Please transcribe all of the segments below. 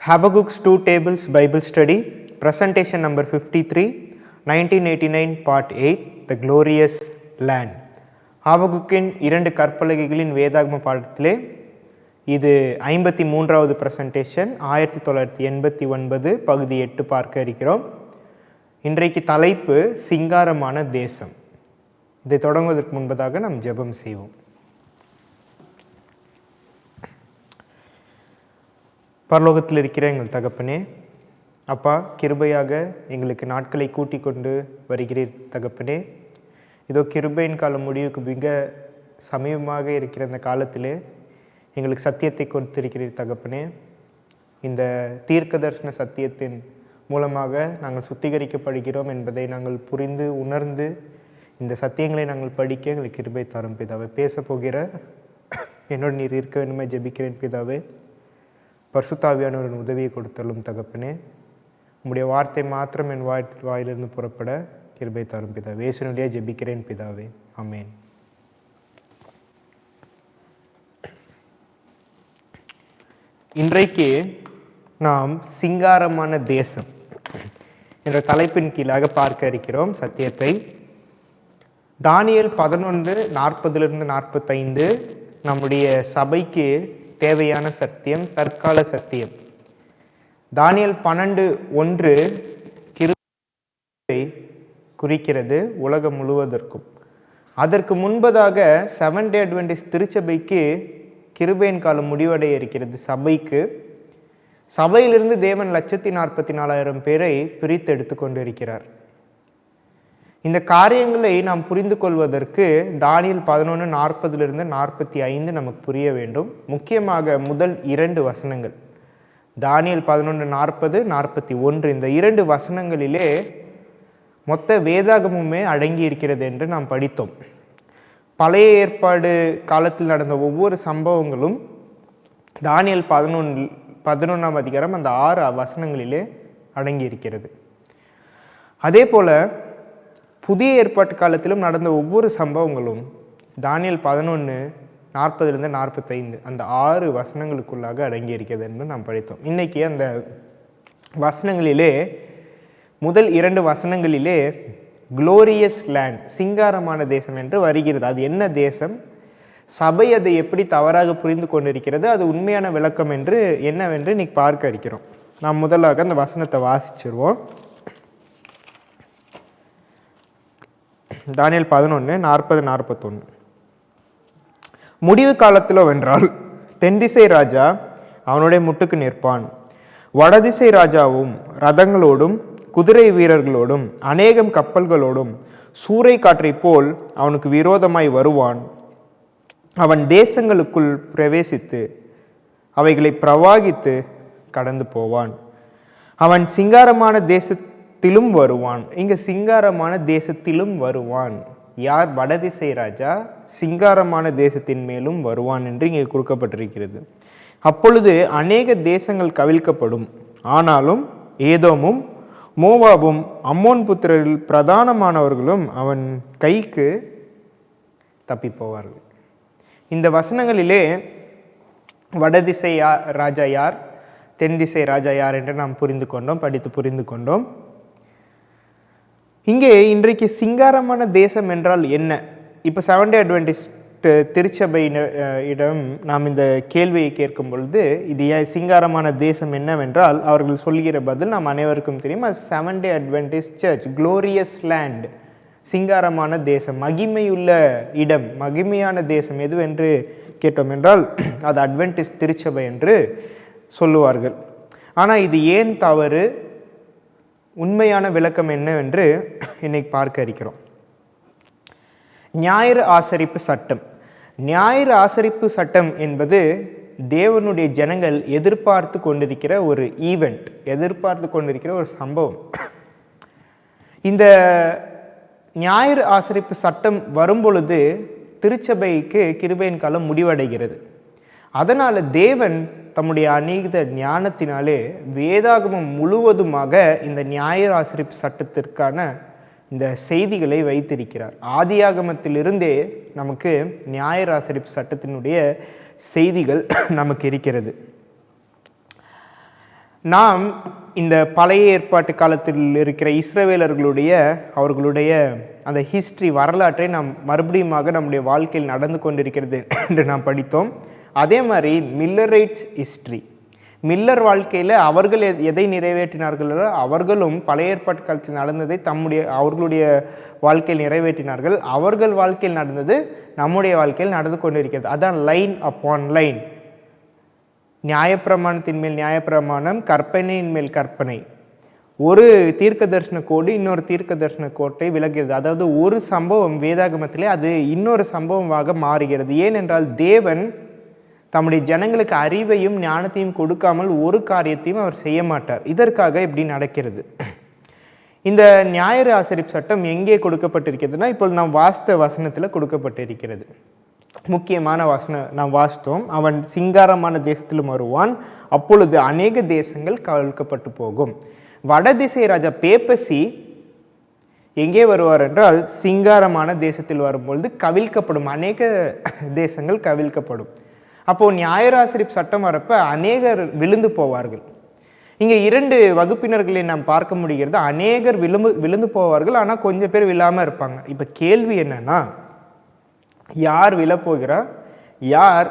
Habakkuk's Two Tables Bible Study, Presentation number 53, 1989 Part 8, The Glorious Land. ஹாபகுக்கின் 2 கற்பலகைகளின் வேதாகம பாடத்திலே இது 53வது presentation, 1989 பகுதி 8 பார்க்க இருக்கிறோம். இன்றைக்கு தலைப்பு சிங்காரமான தேசம். இதை தொடங்குவதற்கு முன்பதாக நாம் ஜெபம் செய்வோம். பரலோகத்தில் இருக்கிற எங்கள் தகப்பனே, அப்பா, கிருபையாக எங்களுக்கு நாட்களை கூட்டி கொண்டு வருகிறீர் தகப்பனே. இதோ கிருபையின் காலம் முடிவுக்கு மிக சமீபமாக இருக்கிற இந்த காலத்திலே எங்களுக்கு சத்தியத்தை கொடுத்திருக்கிறீர் தகப்பனே. இந்த தீர்க்க தரிசன சத்தியத்தின் மூலமாக நாங்கள் சுத்திகரிக்கப்படுகிறோம் என்பதை நாங்கள் புரிந்து உணர்ந்து இந்த சத்தியங்களை நாங்கள் படிக்க எங்களுக்கு கிருபை தரும் பிதாவே. பேச போகிற என்னோடு நீர் இருக்க வேண்டுமே ஜெபிக்கிறேன் பிதாவே. பரிசுத்தாவியானவரின் உதவியை கொடுத்தலும் தகப்பனே. உம்முடைய வார்த்தை மாத்திரம் என் வாயிலிருந்து புறப்பட கிருபை தரும் பிதாவே. இயேசுவினுடைய ஜெபிக்கிறேன் பிதாவே, ஆமென். இன்றைக்கு நாம் சிங்காரமான தேசம் என்ற தலைப்பின் கீழாக பார்க்க இருக்கிறோம் சத்தியத்தை. தானியேல் 11:40-45 நம்முடைய சபைக்கு தேவையான சத்தியம், தற்கால சத்தியம். தானியேல் 12:1 கிருபை குறிக்கிறது உலகம் முழுவதற்கும். அதற்கு முன்பதாக செவன்த் டே அட்வென்டிஸ்ட் திருச்சபைக்கு கிருபையின் காலம் முடிவடைய இருக்கிறது. சபையிலிருந்து தேவன் 144,000 பேரை பிரித்து எடுத்து கொண்டு இருக்கிறார். இந்த காரியங்களை நாம் புரிந்து கொள்வதற்கு தானியேல் 11:40-45 நமக்கு புரிய வேண்டும். முக்கியமாக முதல் 2 வசனங்கள், தானியேல் 11:40-41, இந்த 2 வசனங்களிலே மொத்த வேதாகமுமே அடங்கி இருக்கிறது என்று நாம் படித்தோம். பழைய ஏற்பாடு காலத்தில் நடந்த ஒவ்வொரு சம்பவங்களும் தானியேல் 11ஆம் அதிகாரம் அந்த 6 வசனங்களிலே அடங்கி இருக்கிறது. அதே போல புதிய ஏற்பாட்டு காலத்திலும் நடந்த ஒவ்வொரு சம்பவங்களும் தானியேல் 11:40-45 அந்த 6 வசனங்களுக்குள்ளாக அடங்கி இருக்கிறது என்று நாம் படித்தோம். இன்னைக்கு அந்த வசனங்களிலே முதல் 2 வசனங்களிலே குளோரியஸ் லேண்ட், சிங்காரமான தேசம் என்று வருகிறது. அது என்ன தேசம், சபை அதை எப்படி தவறாக புரிந்து கொண்டிருக்கிறது, அது உண்மையான விளக்கம் என்று என்னவென்று இன்னைக்கு பார்க்க இருக்கிறோம். நாம் முதலாக அந்த வசனத்தை வாசிச்சிருவோம். தானியேல் 11:40-41. முடிவு காலத்திலோ வென்றால் தென்திசை ராஜா அவனுடைய முட்டுக்கு நிற்பான். வடதிசை ராஜாவும் ரதங்களோடும் குதிரை வீரர்களோடும் அநேகம் கப்பல்களோடும் சூறை காற்றை போல் அவனுக்கு விரோதமாய் வருவான். அவன் தேசங்களுக்குள் பிரவேசித்து அவைகளை பிரவாகித்து கடந்து போவான். அவன் சிங்காரமான தேசத்திலும் வருவான். இங்கு சிங்காரமான தேசத்திலும் வருவான். யார்? வடதிசை ராஜா சிங்காரமான தேசத்தின் மேலும் வருவான் என்று இங்கே கொடுக்கப்பட்டிருக்கிறது. அப்பொழுது அநேக தேசங்கள் கவிழ்க்கப்படும். ஆனாலும் ஏதோமும் மோவாபும் அம்மோன் புத்திரரில் பிரதானமானவர்களும் அவன் கைக்கு தப்பி போவார்கள். இந்த வசனங்களிலே வடதிசை ராஜா யார், தென் திசை ராஜா யார் என்று நாம் படித்து புரிந்து கொண்டோம். இங்கே இன்றைக்கு சிங்காரமான தேசம் என்றால் என்ன? இப்போ செவன்த் டே அட்வென்டிஸ்ட் திருச்சபையிடம் நாம் இந்த கேள்வியை கேட்கும் பொழுது இது சிங்காரமான தேசம் என்னவென்றால் அவர்கள் சொல்கிற பதில் நாம் அனைவருக்கும் தெரியும். அது seventh day Adventist church, glorious land, சிங்காரமான தேசம், மகிமையுள்ள இடம், மகிமையான தேசம் எதுவென்று கேட்டோம் என்றால் அது அட்வென்டிஸ்ட் திருச்சபை என்று சொல்லுவார்கள். ஆனால் இது ஏன் தவறு, உண்மையான விளக்கம் என்னவென்று இன்னைக்கு பார்க்க இருக்கிறோம். ஞாயிறு ஆசரிப்பு சட்டம். ஞாயிறு ஆசரிப்பு சட்டம் என்பது தேவனுடைய ஜனங்கள் எதிர்பார்த்து கொண்டிருக்கிற ஒரு ஈவெண்ட், எதிர்பார்த்து கொண்டிருக்கிற ஒரு சம்பவம். இந்த ஞாயிறு ஆசரிப்பு சட்டம் வரும்பொழுது திருச்சபைக்கு கிருபையின் காலம் முடிவடைகிறது. அதனால் தேவன் தம்முடைய அநீத ஞானத்தினாலே வேதாகமம் முழுவதுமாக இந்த ஞாயிறு ஆசரிப்பு சட்டத்திற்கான இந்த செய்திகளை வைத்திருக்கிறார். ஆதியாகமத்திலிருந்தே நமக்கு ஞாயிறு ஆசரிப்பு சட்டத்தினுடைய செய்திகள் நமக்கு இருக்கிறது. நாம் இந்த பழைய ஏற்பாட்டு காலத்தில் இருக்கிற இஸ்ரவேலர்களுடைய அவர்களுடைய அந்த ஹிஸ்ட்ரி வரலாற்றை நாம் மறுபடியுமாக நம்முடைய வாழ்க்கையில் நடந்து கொண்டிருக்கிறது என்று நாம் படித்தோம். அதே மாதிரி மில்லரைட்ஸ் ஹிஸ்ட்ரி, மில்லர் வாழ்க்கையில் அவர்கள் எதை நிறைவேற்றினார்களோ அவர்களும் பழைய ஏற்பாட்டு காலத்தில் நடந்ததை அவர்களுடைய வாழ்க்கையில் நிறைவேற்றினார்கள். அவர்கள் வாழ்க்கையில் நடந்தது நம்முடைய வாழ்க்கையில் நடந்து கொண்டிருக்கிறது. அதான் லைன் அப்பான் லைன், நியாயப்பிரமாணத்தின் மேல் நியாயப்பிரமாணம், கற்பனையின் மேல் கற்பனை. ஒரு தீர்க்க தரிசன கோடு இன்னொரு தீர்க்க தரிசன கோட்டை விலகிறது. அதாவது ஒரு சம்பவம் வேதாகமத்திலே அது இன்னொரு சம்பவமாக மாறுகிறது. ஏனென்றால் தேவன் தம்முடைய ஜனங்களுக்கு அறிவையும் ஞானத்தையும் கொடுக்காமல் ஒரு காரியத்தையும் அவர் செய்ய மாட்டார். இதற்காக இப்படி நடக்கிறது. இந்த ஞாயிறு ஆசரிப்பு சட்டம் எங்கே கொடுக்கப்பட்டிருக்கிறதுனா, இப்போது நாம் வாஸ்த வசனத்தில் கொடுக்கப்பட்டிருக்கிறது. முக்கியமான வசனம் நாம் வாசித்தோம். அவன் சிங்காரமான தேசத்திலும் வருவான், அப்பொழுது அநேக தேசங்கள் கவிழ்க்கப்பட்டு போகும். வடதிசை ராஜா பேப்பசி எங்கே வருவார் என்றால் சிங்காரமான தேசத்தில் வரும்பொழுது கவிழ்க்கப்படும், அநேக தேசங்கள் கவிழ்க்கப்படும். அப்போது ஞாயிறு ஆசரிப்பு சட்டம் வரப்ப அநேகர் விழுந்து போவார்கள். இங்கே 2 வகுப்பினர்களை நாம் பார்க்க முடிகிறது. அநேகர் விழுந்து போவார்கள், ஆனால் கொஞ்சம் பேர் விழாமல் இருப்பாங்க. இப்போ கேள்வி என்னன்னா, யார் விழப்போகிறா, யார்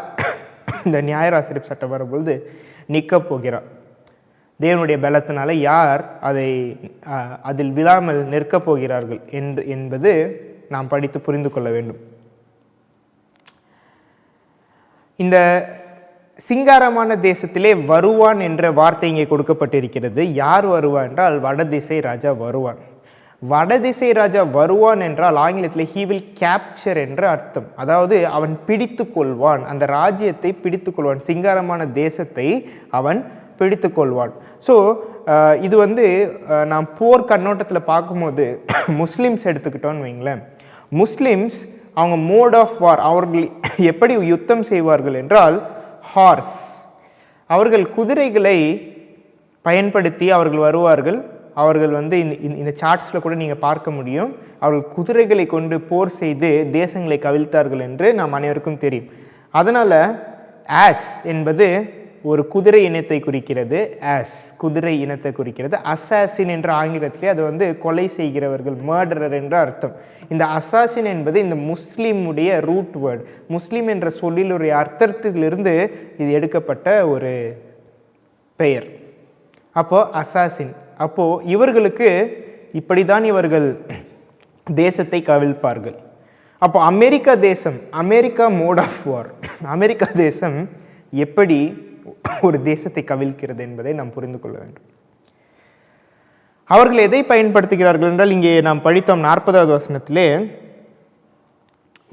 இந்த ஞாயிறு ஆசரிப்பு சட்டம் வரும்பொழுது நிற்க போகிறார்? தேவனுடைய பலத்தினால யார் அதில் விழாமல் நிற்கப் போகிறார்கள் என்பது நாம் படித்து புரிந்து கொள்ள வேண்டும். இந்த சிங்காரமான தேசத்திலே வருவான் என்ற வார்த்தை இங்கே கொடுக்கப்பட்டிருக்கிறது. யார் வருவான் என்றால் வடதிசை ராஜா வருவான். வடதிசை ராஜா வருவான் என்றால் ஆங்கிலத்தில் ஹீ வில் கேப்சர் என்ற அர்த்தம். அதாவது அவன் பிடித்து கொள்வான், அந்த ராஜ்யத்தை பிடித்து கொள்வான், சிங்காரமான தேசத்தை அவன் பிடித்து கொள்வான். ஸோ இது நாம் போர் கண்ணோட்டத்தில் பார்க்கும்போது முஸ்லீம்ஸ் எடுத்துக்கிட்டோன்னு வைங்களேன். முஸ்லீம்ஸ் அவங்க மோட் ஆஃப் வார், அவர்கள் எப்படி யுத்தம் செய்வார்கள் என்றால் ஹார்ஸ், அவர்கள் குதிரைகளை பயன்படுத்தி அவர்கள் வருவார்கள். அவர்கள் இந்த சார்ட்ஸில் கூட நீங்கள் பார்க்க முடியும். அவர்கள் குதிரைகளை கொண்டு போர் செய்து தேசங்களை கவிழ்த்தார்கள் என்று நாம் அனைவருக்கும் தெரியும். அதனால் ஆஸ் என்பது ஒரு குதிரை இனத்தை குறிக்கிறது. ஆஸ் குதிரை இனத்தை குறிக்கிறது. அசாசின் என்ற ஆங்கிலத்திலே அது கொலை செய்கிறவர்கள், மர்டரர் என்ற அர்த்தம். இந்த அசாசின் என்பது இந்த முஸ்லீமுடைய ரூட் வேர்டு, முஸ்லீம் என்ற சொல்லிலுடைய அர்த்தத்திலிருந்து இது எடுக்கப்பட்ட ஒரு பெயர். அப்போது அசாசின். அப்போது இவர்களுக்கு இப்படி தான் இவர்கள் தேசத்தை கவிழ்ப்பார்கள். அப்போ அமெரிக்கா தேசம், America mode of war, America தேசம் எப்படி ஒரு தேசத்தை கவிழ்க்கிறது என்பதை நாம் புரிந்து கொள்ள வேண்டும். அவர்கள் எதை பயன்படுத்துகிறார்கள் என்றால், இங்கே நாம் படித்தோம் 40வது வசனத்திலே,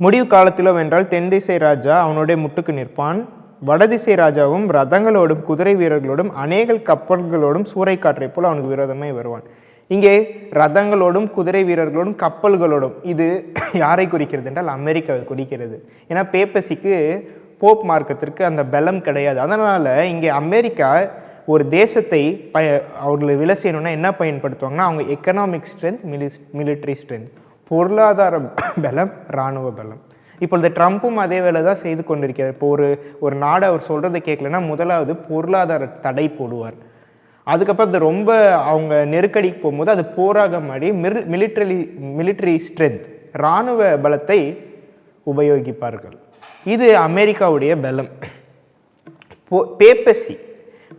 முடிவு காலத்திலோ வென்றால் தென் திசை ராஜா அவனுடைய முட்டுக்கு நிற்பான், வடதிசை ராஜாவும் ரதங்களோடும் குதிரை வீரர்களோடும் அநேக கப்பல்களோடும் சூறைக்காற்றை போல் அவனுக்கு விரோதமாய் வருவான். இங்கே ரதங்களோடும் குதிரை வீரர்களோடும் கப்பல்களோடும், இது யாரை குறிக்கிறது என்றால் அமெரிக்காவை குறிக்கிறது. ஏன்னா பேப்பசிக்கு போப் மார்க்கத்திற்கு அந்த பலம் கிடையாது. அதனால் இங்கே அமெரிக்கா ஒரு தேசத்தை அவர்களை விலை செய்யணும்னா என்ன பயன்படுத்துவாங்கன்னா, அவங்க எக்கனாமிக் ஸ்ட்ரென்த், மிலிட்ரி ஸ்ட்ரென்த், பொருளாதார பலம், இராணுவ பலம். இப்பொழுது ட்ரம்ப்பும் அதே வேலை தான் செய்து கொண்டிருக்கிறார். இப்போ ஒரு நாடு அவர் சொல்கிறத கேட்கலன்னா முதலாவது பொருளாதார தடை போடுவார். அதுக்கப்புறம் அது ரொம்ப அவங்க நெருக்கடிக்கு போகும்போது அது போராக மாறி மிலிட்ரி ஸ்ட்ரென்த், இராணுவ பலத்தை உபயோகிப்பார்கள். இது அமெரிக்காவுடைய பலம். பேப்பசி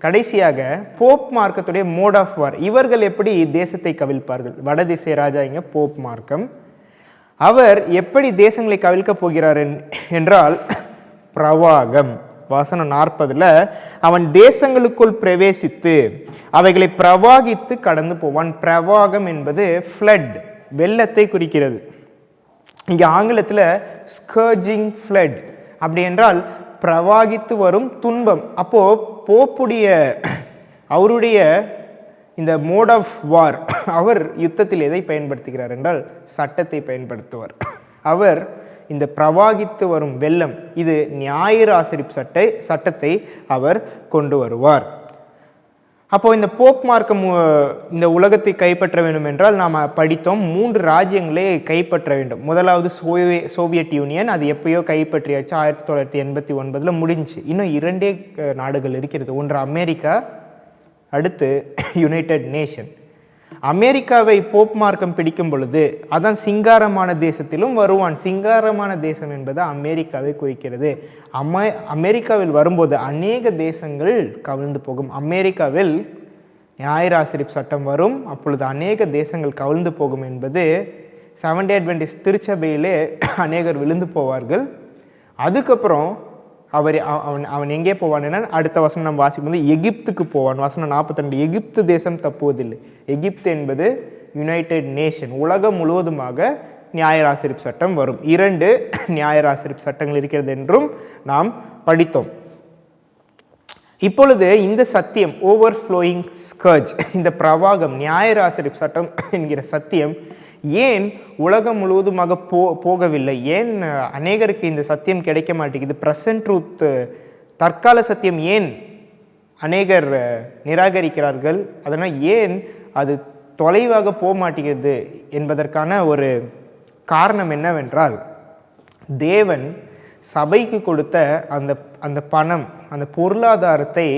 கடைசியாக போப் மார்க்கத்துடைய மோட் ஆஃப் வார். இவர்கள் எப்படி தேசத்தை கவிழ்ப்பார்கள்? வடதிசை ராஜா இங்கே போப் மார்க்கம். அவர் எப்படி தேசங்களை கவிழ்க்க போகிறார் என்றால் பிரவாகம். வசனம் 40ல் அவன் தேசங்களுக்குள் பிரவேசித்து அவைகளை பிரவாகித்து கடந்து போவான். பிரவாகம் என்பது ஃப்ளட், வெள்ளத்தை குறிக்கிறது. இங்கே ஆங்கிலத்தில் ஸ்கர்ஜிங் ஃப்ளட், அப்படி என்றால் பிரவாகித்து வரும் துன்பம். அப்போது போப்புடைய அவருடைய இந்த மோட் ஆஃப் வார், அவர் யுத்தத்தில் எதை பயன்படுத்துகிறார் என்றால் சட்டத்தை பயன்படுத்துவார். அவர் இந்த பிரவாகித்து வரும் வெள்ளம், இது ஞாயிறு ஆசரிப்பு சட்டத்தை அவர் கொண்டு வருவார். அப்போது இந்த போப் மார்க்கம் இந்த உலகத்தை கைப்பற்ற வேண்டும் என்றால் நாம் படித்தோம் 3 ராஜ்யங்களே கைப்பற்ற வேண்டும். முதலாவது சோவியத் யூனியன், அது எப்பயோ கைப்பற்றியாச்சு, 1989 முடிஞ்சு. இன்னும் 2 நாடுகள் இருக்கிறது. ஒன்று அமெரிக்கா, அடுத்து யுனைடெட் நேஷன். அமெரிக்காவை போப் மார்க்கம் பிடிக்கும் பொழுது அதான் சிங்காரமான தேசத்திலும் வருவான். சிங்காரமான தேசம் என்பது அமெரிக்காவை குறிக்கிறது. அமெரிக்காவில் வரும்போது அநேக தேசங்கள் கவிழ்ந்து போகும். அமெரிக்காவில் ஞாயிறு ஆசரிப்பு சட்டம் வரும், அப்பொழுது அநேக தேசங்கள் கவிழ்ந்து போகும் என்பது செவன்த் டே அட்வென்டிஸ்ட் திருச்சபையிலே அநேகர் விழுந்து போவார்கள். அதுக்கப்புறம் அவன் எங்கே போவான்? அடுத்த வசனம் நம்ம வாசிக்கும் போது எகிப்துக்கு போவான். வசனம் 42. எகிப்து தேசம் தப்புவதில்லை. எகிப்து என்பது யுனைடெட் நேஷன். உலகம் முழுவதுமாக ஞாயிறு ஆசரிப்பு சட்டம் வரும். 2 ஞாயிறு ஆசரிப்பு சட்டங்கள் இருக்கிறது என்றும் நாம் படித்தோம். இப்பொழுது இந்த சத்தியம் ஓவர்ஃப்ளோயிங் ஸ்கர்ஜ், இந்த பிரவாகம் ஞாயிறு ஆசரிப்பு சட்டம் என்கிற சத்தியம் ஏன் உலகம் முழுவதுமாக போகவில்லை? ஏன் அநேகருக்கு இந்த சத்தியம் கிடைக்க மாட்டேங்குது? ப்ரெசன்ட் ட்ரூத், தற்கால சத்தியம் ஏன் அநேகர் நிராகரிக்கிறார்கள்? அதனால் ஏன் அது தொலைவாக போக மாட்டேங்கிறது என்பதற்கான ஒரு காரணம் என்னவென்றால், தேவன் சபைக்கு கொடுத்த அந்த பணம், அந்த பொருளாதாரத்தை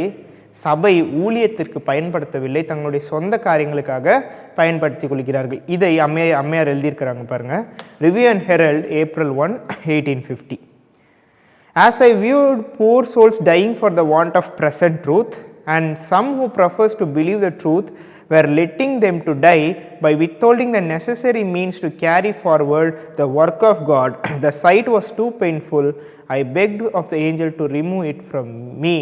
சபை ஊழியத்திற்கு பயன்படுத்தவில்லை, தங்களுடைய சொந்த காரியங்களுக்காக பயன்படுத்தி கொள்கிறார்கள். இதை அம்மையார் எழுதியிருக்கிறாங்க பாருங்க. Review and Herald, April 1, 1850. As I viewed poor souls dying for the want of present truth, and some who profess to believe the truth were letting them to die by withholding the necessary means to carry forward the work of God, the sight was too painful. I begged of the angel to remove it from me.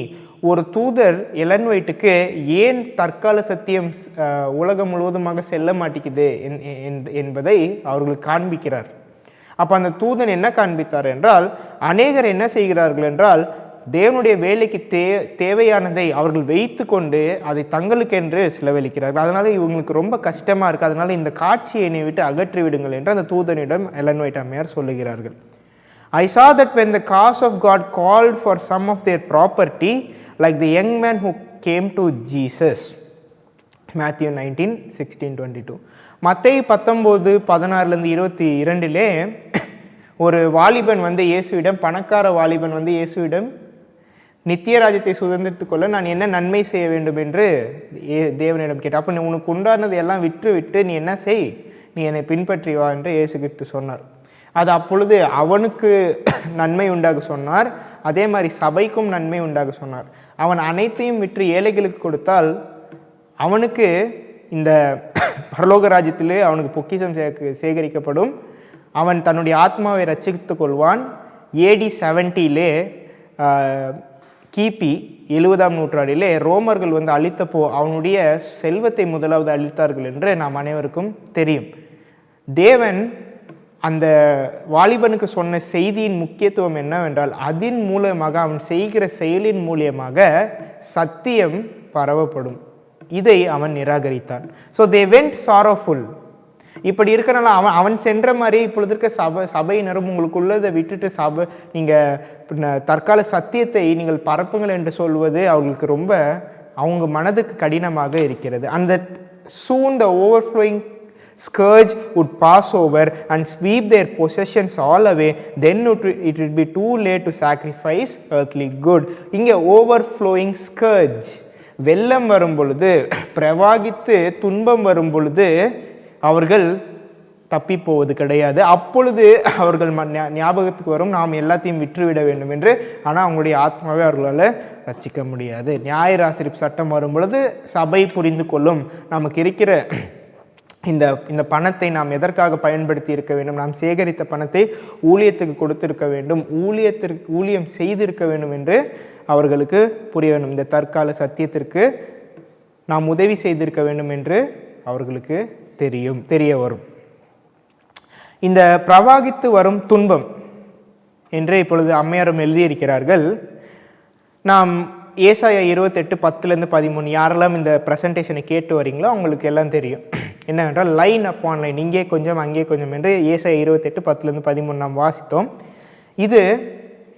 ஒரு தூதர் Elon ஒயிட்டுக்கு ஏன் தற்கால சத்தியம் உலகம் முழுவதுமாக செல்ல மாட்டேங்குது என்பதை அவர்களுக்கு காண்பிக்கிறார். அப்போ அந்த தூதன் என்ன காண்பித்தார் என்றால், அநேகர் என்ன செய்கிறார்கள் என்றால், தேவனுடைய வேலைக்கு தேவையானதை அவர்கள் வைத்து கொண்டு அதை தங்களுக்கென்று செலவழிக்கிறார்கள். அதனால இவங்களுக்கு ரொம்ப கஷ்டமாக இருக்குது. அதனால இந்த காட்சியை என்னை விட்டு அகற்றி விடுங்கள் என்று அந்த தூதனிடம் எலன் ஒயிட் அம்மையார் சொல்லுகிறார்கள். I saw that when the cause of God called for some of their property, like the young man who came to Jesus. Matthew 19, 16, 22. மத்தேயு 19, 16-22 ஒரு வாலிபன் வந்து இயேசுவிடம், பணக்கார வாலிபன் வந்து இயேசுவிடம் நித்திய ராஜ்யத்தை சுதந்திரத்துக் கொள்ள நான் என்ன நன்மை செய்ய வேண்டும் என்று தேவனிடம் கேட்டார். அப்போ உனக்கு உண்டானது எல்லாம் விட்டு நீ என்ன செய், நீ என்னை பின்பற்றி வா என்று இயேசு கிறிஸ்து சொன்னார். அது அப்பொழுது அவனுக்கு நன்மை உண்டாக சொன்னார், அதே மாதிரி சபைக்கும் நன்மை உண்டாக சொன்னார். அவன் அனைத்தையும் விற்று ஏழைகளுக்கு கொடுத்தால் அவனுக்கு இந்த பரலோக ராஜ்யத்திலே அவனுக்கு பொக்கிஷம் சேகரிக்கப்படும். அவன் தன்னுடைய ஆத்மாவை ரட்சித்து கொள்வான். AD 70 கிபி 70ஆம் நூற்றாண்டிலே ரோமர்கள் வந்து அழித்தப்போ அவனுடைய செல்வத்தை முதலாவது அழித்தார்கள் என்று நாம் அனைவருக்கும் தெரியும். தேவன் அந்த வாலிபனுக்கு சொன்ன செய்தியின் முக்கியத்துவம் என்னவென்றால், அதன் மூலமாக அவன் செய்கிற செயலின் மூலியமாக சத்தியம் பரவப்படும். இதை அவன் நிராகரித்தான். So they went sorrowful. இப்படி இருக்கிறனால அவன் சென்ற மாதிரி இப்பொழுது இருக்க சபையினரும் உங்களுக்குள்ளதை விட்டுட்டு நீங்கள் தற்கால சத்தியத்தை நீங்கள் பரப்புங்கள் என்று சொல்வது அவர்களுக்கு ரொம்ப அவங்க மனதுக்கு கடினமாக இருக்கிறது. அந்த soon the overflowing scourge would pass over and sweep their possessions all away, then it would be too late to sacrifice earthly good. இங்கே overflowing scourge, வெள்ளம் வரும் பொழுது, பிரவாகித்து துன்பம் வரும் பொழுது அவர்கள் தப்பி போவது கிடையாது. அப்பொழுது அவர்கள் ஞாபகத்துக்கு வரும், நாம் எல்லாத்தையும் விற்றுவிட வேண்டும் என்று. ஆனால் அவங்களுடைய ஆத்மாவை அவர்களால் ரட்சிக்க முடியாது. ஞாயிறு ஆசரிப்பு சட்டம் வரும் பொழுது சபை புரிந்து கொள்ளும், நமக்கு இருக்கிற இந்த பணத்தை நாம் எதற்காக பயன்படுத்தி இருக்க வேண்டும், நாம் சேகரித்த பணத்தை ஊழியத்துக்கு கொடுத்திருக்க வேண்டும், ஊழியம் செய்திருக்க வேண்டும் என்று அவர்களுக்கு புரிய வேண்டும். இந்த தற்கால சத்தியத்திற்கு நாம் உதவி செய்திருக்க வேண்டும் என்று அவர்களுக்கு தெரிய வரும். இந்த பிரவாகித்து வரும் துன்பம் என்று இப்பொழுது அம்மையாரும் எழுதியிருக்கிறார்கள். நாம் ஏசாயா 28:10-13 யாரெல்லாம் இந்த ப்ரெசன்டேஷனை கேட்டு வரீங்களோ அவங்களுக்கு எல்லாம் தெரியும். என்னவென்றால் லைன் அப்பான் லைன், இங்கே கொஞ்சம் அங்கே கொஞ்சம் என்று ஏசாயா 28:10-13 நாம் வாசித்தோம். இது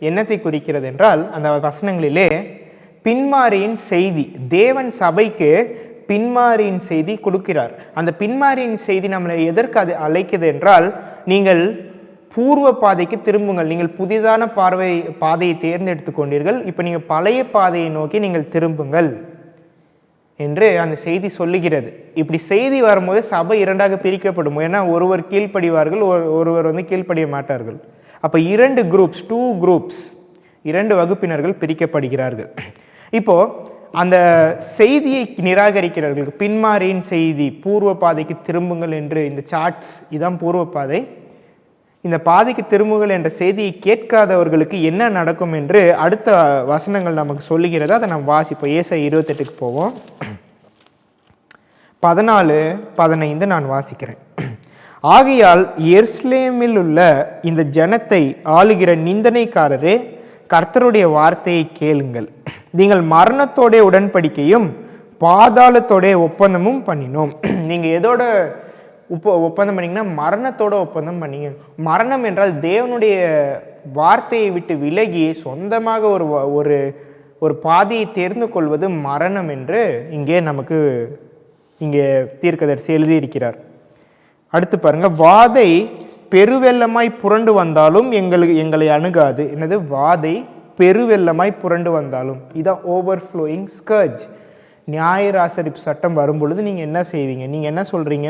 என்னத்தை குறிக்கிறது என்றால், அந்த வசனங்களிலே பின்மாரியின் செய்தி, தேவன் சபைக்கு பின்மாரியின் செய்தி கொடுக்கிறார். அந்த பின்மாரியின் செய்தி நம்மளை எதற்கு அது அழைக்குது என்றால், நீங்கள் பூர்வ பாதைக்கு திரும்புங்கள், நீங்கள் புதிதான பாதையை தேர்ந்தெடுத்து கொண்டீர்கள், இப்போ நீங்கள் பழைய பாதையை நோக்கி நீங்கள் திரும்புங்கள். என்று அந்த செய்தி சொல்லுகிறது. இப்படி செய்தி வரும்போது சபை இரண்டாக பிரிக்கப்படும். ஏன்னா ஒருவர் கீழ்ப்படிவார்கள், ஒருவர் கீழ்ப்படிய மாட்டார்கள். அப்போ 2 குரூப்ஸ், 2 குரூப்ஸ், 2 வகுப்பினர்கள் பிரிக்கப்படுகிறார்கள். இப்போது அந்த செய்தியை நிராகரிக்கிறவர்களுக்கு பின்மாரியின் செய்தி, பூர்வ பாதைக்கு திரும்புங்கள் என்று இந்த சார்ட்ஸ், இதான் பூர்வ பாதை. இந்த பாதைக்கு திரும்புங்கள் என்ற செய்தியை கேட்காதவர்களுக்கு என்ன நடக்கும் என்று அடுத்த வசனங்கள் நமக்கு சொல்லுகிறது. அதை நம்ம வாசிப்போம். ஏசாயா 28க்கு போவோம். 14, 15 நான் வாசிக்கிறேன். ஆகையால் எருசலேமில் உள்ள இந்த ஜனத்தை ஆளுகிற நிந்தனைக்காரரே, கர்த்தருடைய வார்த்தையை கேளுங்கள். நீங்கள் மரணத்தோட உடன்படிக்கையும் பாதாளத்தோட ஒப்பந்தமும் பண்ணினோம். நீங்கள் எதோட ஒப்பந்தம் பண்ணிங்கன்னா மரணத்தோட ஒப்பந்தம் பண்ணிங்க. மரணம் என்றால் தேவனுடைய வார்த்தையை விட்டு விலகி சொந்தமாக ஒரு ஒரு பாதையை தேர்ந்து கொள்வது மரணம் என்று இங்கே தீர்க்கதரிசி எழுதியிருக்கிறார். அடுத்து பாருங்க, வாதை பெருவெள்ளமாய் புரண்டு வந்தாலும் எங்களை அணுகாது. என்னது? வாதை பெருவெள்ளமாய் புரண்டு வந்தாலும். இதான் ஓவர்ஃப்ளோயிங் ஸ்கர்ஜ். நியாயராசரிப்பு சட்டம் வரும்பொழுது நீங்கள் என்ன செய்வீங்க? நீங்கள் என்ன சொல்கிறீங்க?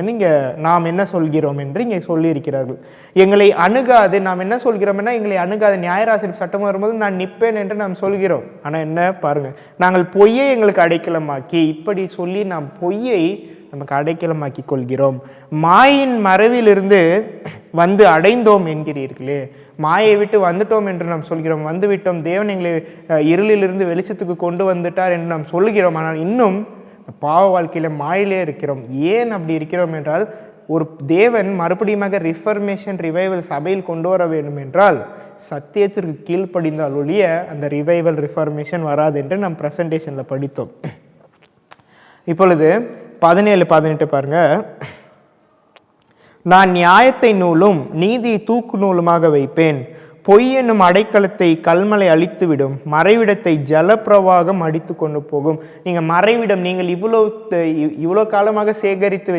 நாம் என்ன சொல்கிறோம் என்று இங்கே சொல்லியிருக்கிறார்கள். எங்களை அணுகாது. நாம் என்ன சொல்கிறோம்னா எங்களை அணுகாது. நியாயராசரிப்பு சட்டம் வரும்போது நான் நிற்பேன் என்று நாம் சொல்கிறோம். ஆனால் என்ன பாருங்கள், நாங்கள் பொய்யை எங்களுக்கு அடைக்கலமாக்கி, இப்படி சொல்லி நாம் பொய்யை நமக்கு அடைக்கலமாக்கி கொள்கிறோம். மாயின் மறைவிலிருந்து வந்து அடைந்தோம் என்கிறீர்களே, மாயை விட்டு வந்துட்டோம் என்று நாம் சொல்கிறோம். வந்து விட்டோம், தேவன் எங்களை இருளிலிருந்து வெளிச்சத்துக்கு கொண்டு வந்துட்டார் என்று நாம் சொல்கிறோம். ஆனால் இன்னும் பாவ வாழ்க்கையில் மாயிலே இருக்கிறோம். ஏன் அப்படி இருக்கிறோம் என்றால், ஒரு தேவன் மறுபடியும் ரிஃபர்மேஷன் ரிவைவல் சபையில் கொண்டு வர வேண்டும் என்றால் சத்தியத்திற்கு கீழ்ப்படிந்தால் ஒழிய அந்த ரிவைவல் ரிஃபர்மேஷன் வராது என்று நாம் ப்ரெசன்டேஷனில் படித்தோம். இப்பொழுது 17, 18 பாருங்க. நான் நியாயத்தை நூலும் நீதியை தூக்கு நூலுமாக வைப்பேன். பொய் என்னும் அடைக்கலத்தை கல்மலை அழித்துவிடும், மறைவிடத்தை ஜலப்பிரவாகம் அடித்து கொண்டு போகும். நீங்கள் மறைவிடம், நீங்கள் இவ்வளோ காலமாக சேகரித்து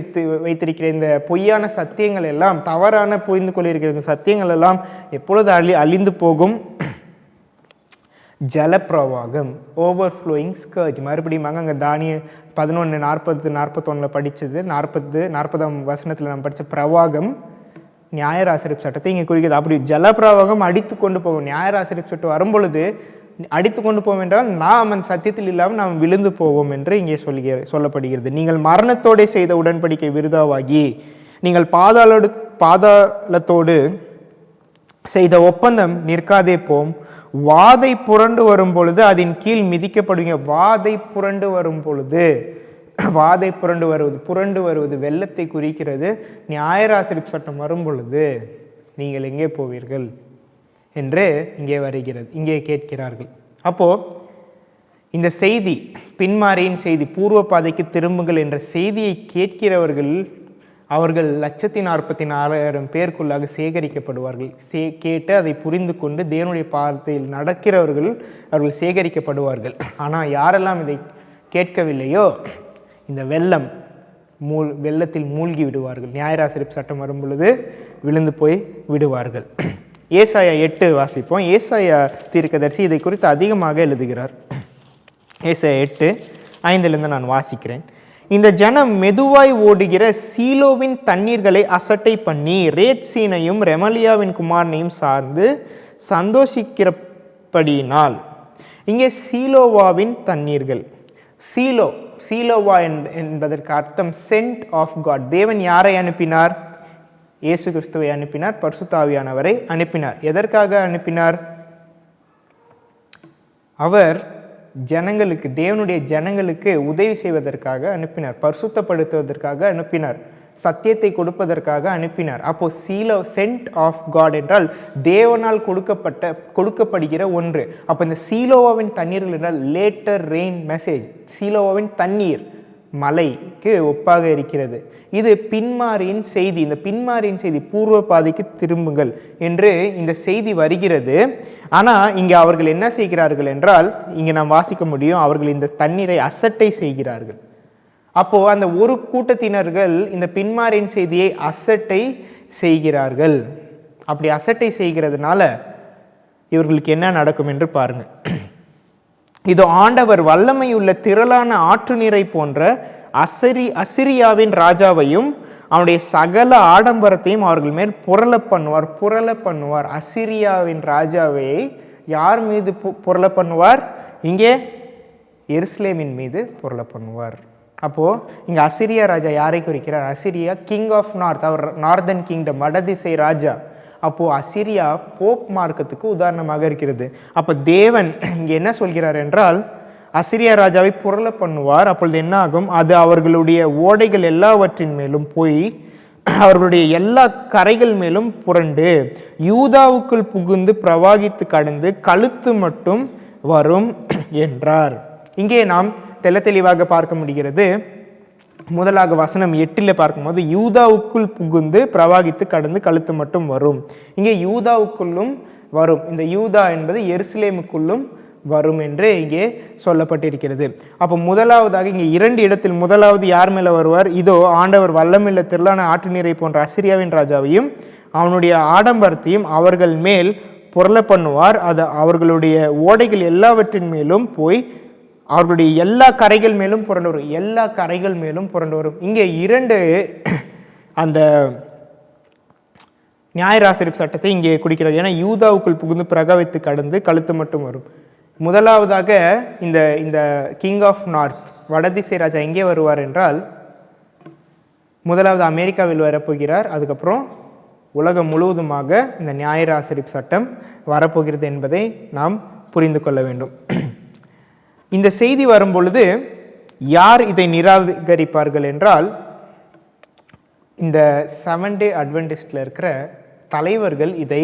வைத்திருக்கிற இந்த பொய்யான சத்தியங்கள் எல்லாம், தவறான புரிந்து கொள்ளிருக்கிற இந்த சத்தியங்கள் எல்லாம் எப்பொழுது அழிந்து போகும்? ஜலப்பிரவாகம், ஓவர்ஃப்ளோயிங் ஸ்கர்ஜ். மறுபடியும் அங்கே தானிய 11, 40, 41 படித்தது, 40ஆம் வசனத்தில் நம்ம படித்த பிரவாகம் நியாயராசரிப்பு சட்டத்தை இங்கே குறிக்கிறது. அப்படி ஜலப்பிரவாகம் அடித்து கொண்டு போகும். நியாயராசரிப்பு சட்டம் வரும்பொழுது அடித்து கொண்டு போவோம் என்றால் நாம் அந்த சத்தியத்தில் இல்லாமல் நாம் விழுந்து போவோம் என்று இங்கே சொல்லப்படுகிறது. நீங்கள் மரணத்தோடு செய்த உடன்படிக்கை விருதாவாகி, நீங்கள் பாதாளத்தோடு செய்த ஒப்பந்தம் நிற்காதே போம். வாதை புரண்டு வரும் பொழுது அதன் கீழ் மிதிக்கப்படுவீங்க. வாதை புரண்டு வரும் பொழுது, வாதை புரண்டு வருவது வெள்ளத்தை குறிக்கிறது. நியாயராசரிப்பு சட்டம் வரும் பொழுது நீங்கள் எங்கே போவீர்கள் என்று இங்கே வருகிறது, இங்கே கேட்கிறார்கள். அப்போது இந்த செய்தி, பின்மாரியின் செய்தி, பூர்வ பாதைக்கு திரும்புங்கள் என்ற செய்தியை கேட்கிறவர்கள் அவர்கள் 1,44,000 பேருக்குள்ளாக சேகரிக்கப்படுவார்கள். கேட்டு அதை புரிந்து கொண்டு தேவனுடைய பாதையில் நடக்கிறவர்கள் அவர்கள் சேகரிக்கப்படுவார்கள். ஆனால் யாரெல்லாம் இதை கேட்கவில்லையோ இந்த வெள்ளத்தில் மூழ்கி விடுவார்கள். நியாயராசரிப்பு சட்டம் வரும் பொழுது விழுந்து போய் விடுவார்கள். ஏசாயா 8 வாசிப்போம். ஏசாயா தீர்க்கதரிசி இதை குறித்து அதிகமாக எழுதுகிறார். ஏசாயா 8:5 நான் வாசிக்கிறேன். இந்த ஜனம் மெதுவாய் ஓடுகிற சீலோவின் தண்ணீர்களை அசட்டை பண்ணி ரேட்சீனையும் ரெமலியாவின் குமாரனையும் சார்ந்து சந்தோஷிக்கிறபடியினால். இங்கே சீலோவாவின் தண்ணீர்கள். சீலோவா என்பதற்கு அர்த்தம் சென்ட் ஆஃப் காட். தேவன் யாரை அனுப்பினார்? இயேசு கிறிஸ்துவை அனுப்பினார், பரிசுத்த ஆவியானவரை அனுப்பினார். எதற்காக அனுப்பினார்? அவர் ஜனங்களுக்கு, தேவனுடைய ஜனங்களுக்கு உதவி செய்வதற்காக அனுப்பினார், பரிசுத்தப்படுத்துவதற்காக அனுப்பினார், சத்தியத்தை அனுப்பினார். அப்போ சென்ட் ஆஃப் காட் என்றால் தேவனால் கொடுக்கப்படுகிற ஒன்று. அப்போ இந்த சீலோவாவின் தண்ணீர்கள் என்றால் லேட்டர் ரெயின் மெசேஜ். சீலோவாவின் தண்ணீர் மலைக்கு ஒப்பாக இருக்கிறது. இது பின்மாரியின் செய்தி. இந்த பின்மாரியின் செய்தி, பூர்வ பாதைக்கு திரும்புங்கள் என்று இந்த செய்தி வருகிறது. ஆனால் இங்கே அவர்கள் என்ன செய்கிறார்கள் என்றால், இங்கே நாம் வாசிக்க முடியும், அவர்கள் இந்த தண்ணீரை அசட்டை செய்கிறார்கள். அப்போது அந்த ஒரு கூட்டத்தினர்கள் இந்த பின்மாரியின் செய்தியை அசட்டை செய்கிறார்கள். அப்படி அசட்டை செய்கிறதுனால இவர்களுக்கு என்ன நடக்கும் என்று பாருங்கள். இதோ ஆண்டவர் வல்லமையுள்ள திரளான ஆற்று நீரை போன்ற அசிரியாவின் ராஜாவையும் அவனுடைய சகல ஆடம்பரத்தையும் அவர்கள் மேல் புரள பண்ணுவார். அசிரியாவின் ராஜாவை யார் மீது புரள பண்ணுவார்? இங்கே எருசலேமின் மீது புரள பண்ணுவார். அப்போது இங்கே அசிரியா ராஜா யாரை குறிக்கிறார்? அசிரியா கிங் ஆஃப் நார்த், அவர் நார்தன் கிங்டம், வடதிசை ராஜா. அப்போது அசிரியா போப் மார்க்கத்துக்கு உதாரணமாக இருக்கிறது. அப்போ தேவன் இங்கே என்ன சொல்கிறார் என்றால், அசிரியா ராஜாவை புரள பண்ணுவார். அப்பொழுது என்ன ஆகும்? அது அவர்களுடைய ஓடைகள் எல்லாவற்றின் மேலும் போய் அவர்களுடைய எல்லா கரைகள் மேலும் புரண்டு யூதாவுக்குள் புகுந்து பிரவாகித்து கடந்து கழுத்து மட்டும் வரும் என்றார். இங்கே நாம் தெளிவாக பார்க்க முடிகிறது. முதலாக வசனம் 8 பார்க்கும்போது யூதாவுக்குள் புகுந்து பிரவாகித்து கடந்து கழுத்து மட்டும் வரும். இங்கே யூதாவுக்குள்ளும் வரும். இந்த யூதா என்பது எருசலேமுக்குள்ளும் வரும் என்று இங்கே சொல்லப்பட்டிருக்கிறது. அப்போ முதலாவதாக இங்கே 2 இடத்தில் முதலாவது யார் மேலே வருவார்? இதோ ஆண்டவர் வல்லமில்ல திரளான ஆற்று நீரை போன்ற அசிரியாவின் ராஜாவையும் அவனுடைய ஆடம்பரத்தையும் அவர்கள் மேல் புரள பண்ணுவார். அது அவர்களுடைய ஓடைகள் எல்லாவற்றின் மேலும் போய் அவர்களுடைய எல்லா கரைகள் மேலும் புரண்டு வரும். எல்லா கரைகள் மேலும் புரண்டு வரும். இங்கே 2 அந்த நியாயராசிரிப்பு சட்டத்தை இங்கே குடிக்கிறார். ஏன்னா யூதாவுக்குள் புகுந்து பிரகாவித்து கடந்து கழுத்து மட்டும் வரும். முதலாவதாக இந்த கிங் ஆஃப் நார்த், வடதிசை ராஜா எங்கே வருவார் என்றால், முதலாவது அமெரிக்காவில் வரப்போகிறார். அதுக்கப்புறம் உலகம் முழுவதுமாக இந்த நியாயராசிரிப்பு சட்டம் வரப்போகிறது என்பதை நாம் புரிந்து கொள்ள வேண்டும். இந்த செய்தி வரும்பொழுது யார் இதை நிராகரிப்பார்கள் என்றால், இந்த 7 டே அட்வென்டிஸ்டில் இருக்கிற தலைவர்கள் இதை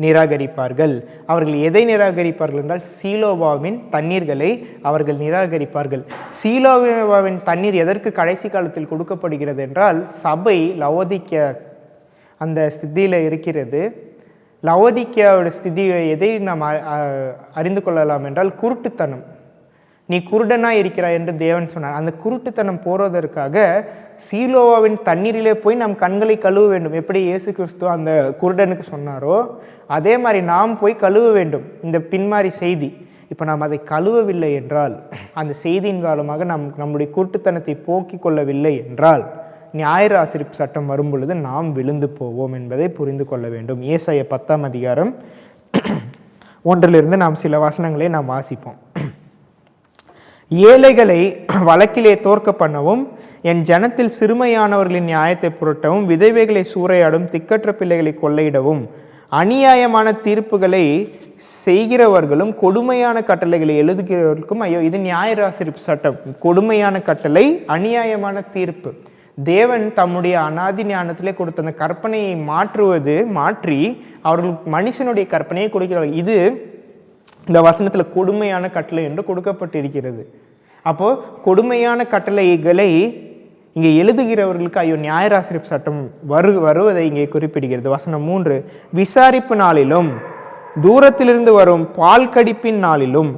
நிராகரிப்பார்கள். அவர்கள் எதை நிராகரிப்பார்கள் என்றால், சீலோவாவின் தண்ணீர்களை அவர்கள் நிராகரிப்பார்கள். சீலோவாவின் தண்ணீர் எதற்கு கடைசி காலத்தில் கொடுக்கப்படுகிறது என்றால், சபை லவோதிக்கேயா அந்த ஸ்திதியில் இருக்கிறது. லவோதிக்கேயாவோட ஸ்திதியை எதை நாம் அறிந்து கொள்ளலாம் என்றால், குருட்டுத்தனம். நீ குருடனாக இருக்கிறாய் என்று தேவன் சொன்னார். அந்த குருட்டுத்தனம் போகிறதற்காக சீலோவாவின் தண்ணீரிலே போய் நாம் கண்களை கழுவ வேண்டும். எப்படி இயேசு கிறிஸ்து அந்த குருடனுக்கு சொன்னாரோ அதே மாதிரி நாம் போய் கழுவ வேண்டும். இந்த பின்மாறி செய்தி, இப்போ நாம் அதை கழுவவில்லை என்றால், அந்த செய்தியின் காலமாக நம்முடைய குருட்டுத்தனத்தை போக்கிக் கொள்ளவில்லை என்றால், நியாயராசிரிப்பு சட்டம் வரும் பொழுது நாம் விழுந்து போவோம் என்பதை புரிந்து கொள்ள வேண்டும். ஏசாயா 10ஆம் அதிகாரம் 1 நாம் சில வசனங்களை நாம் வாசிப்போம். ஏழைகளை வழக்கிலே தோற்க பண்ணவும், என் ஜனத்தில் சிறுமையானவர்களின் நியாயத்தை புரட்டவும், விதவைகளை சூறையாடும் திக்கற்ற பிள்ளைகளை கொள்ளையிடவும், அநியாயமான தீர்ப்புகளை செய்கிறவர்களும் கொடுமையான கட்டளைகளை எழுதுகிறவர்களுக்கும் ஐயோ. இது நியாயராசிரிப்பு சட்டம். கொடுமையான கட்டளை, அநியாயமான தீர்ப்பு. தேவன் தம்முடைய அநாதி ஞானத்திலே கொடுத்த அந்த கற்பனையை மாற்றி அவர்களுக்கு மனுஷனுடைய கற்பனையை கொடுக்கிறார்கள். இது இந்த வசனத்தில் கொடுமையான கட்டளை என்று கொடுக்கப்பட்டிருக்கிறது. அப்போது கொடுமையான கட்டளைகளை இங்கே எழுதுகிறவர்களுக்கு ஐயோ நியாயராசிரிப்பு சட்டம் வருவதை இங்கே குறிப்பிடுகிறது. வசனம் 3, விசாரிப்பு நாளிலும் தூரத்திலிருந்து வரும் பால் கடிப்பின் நாளிலும்.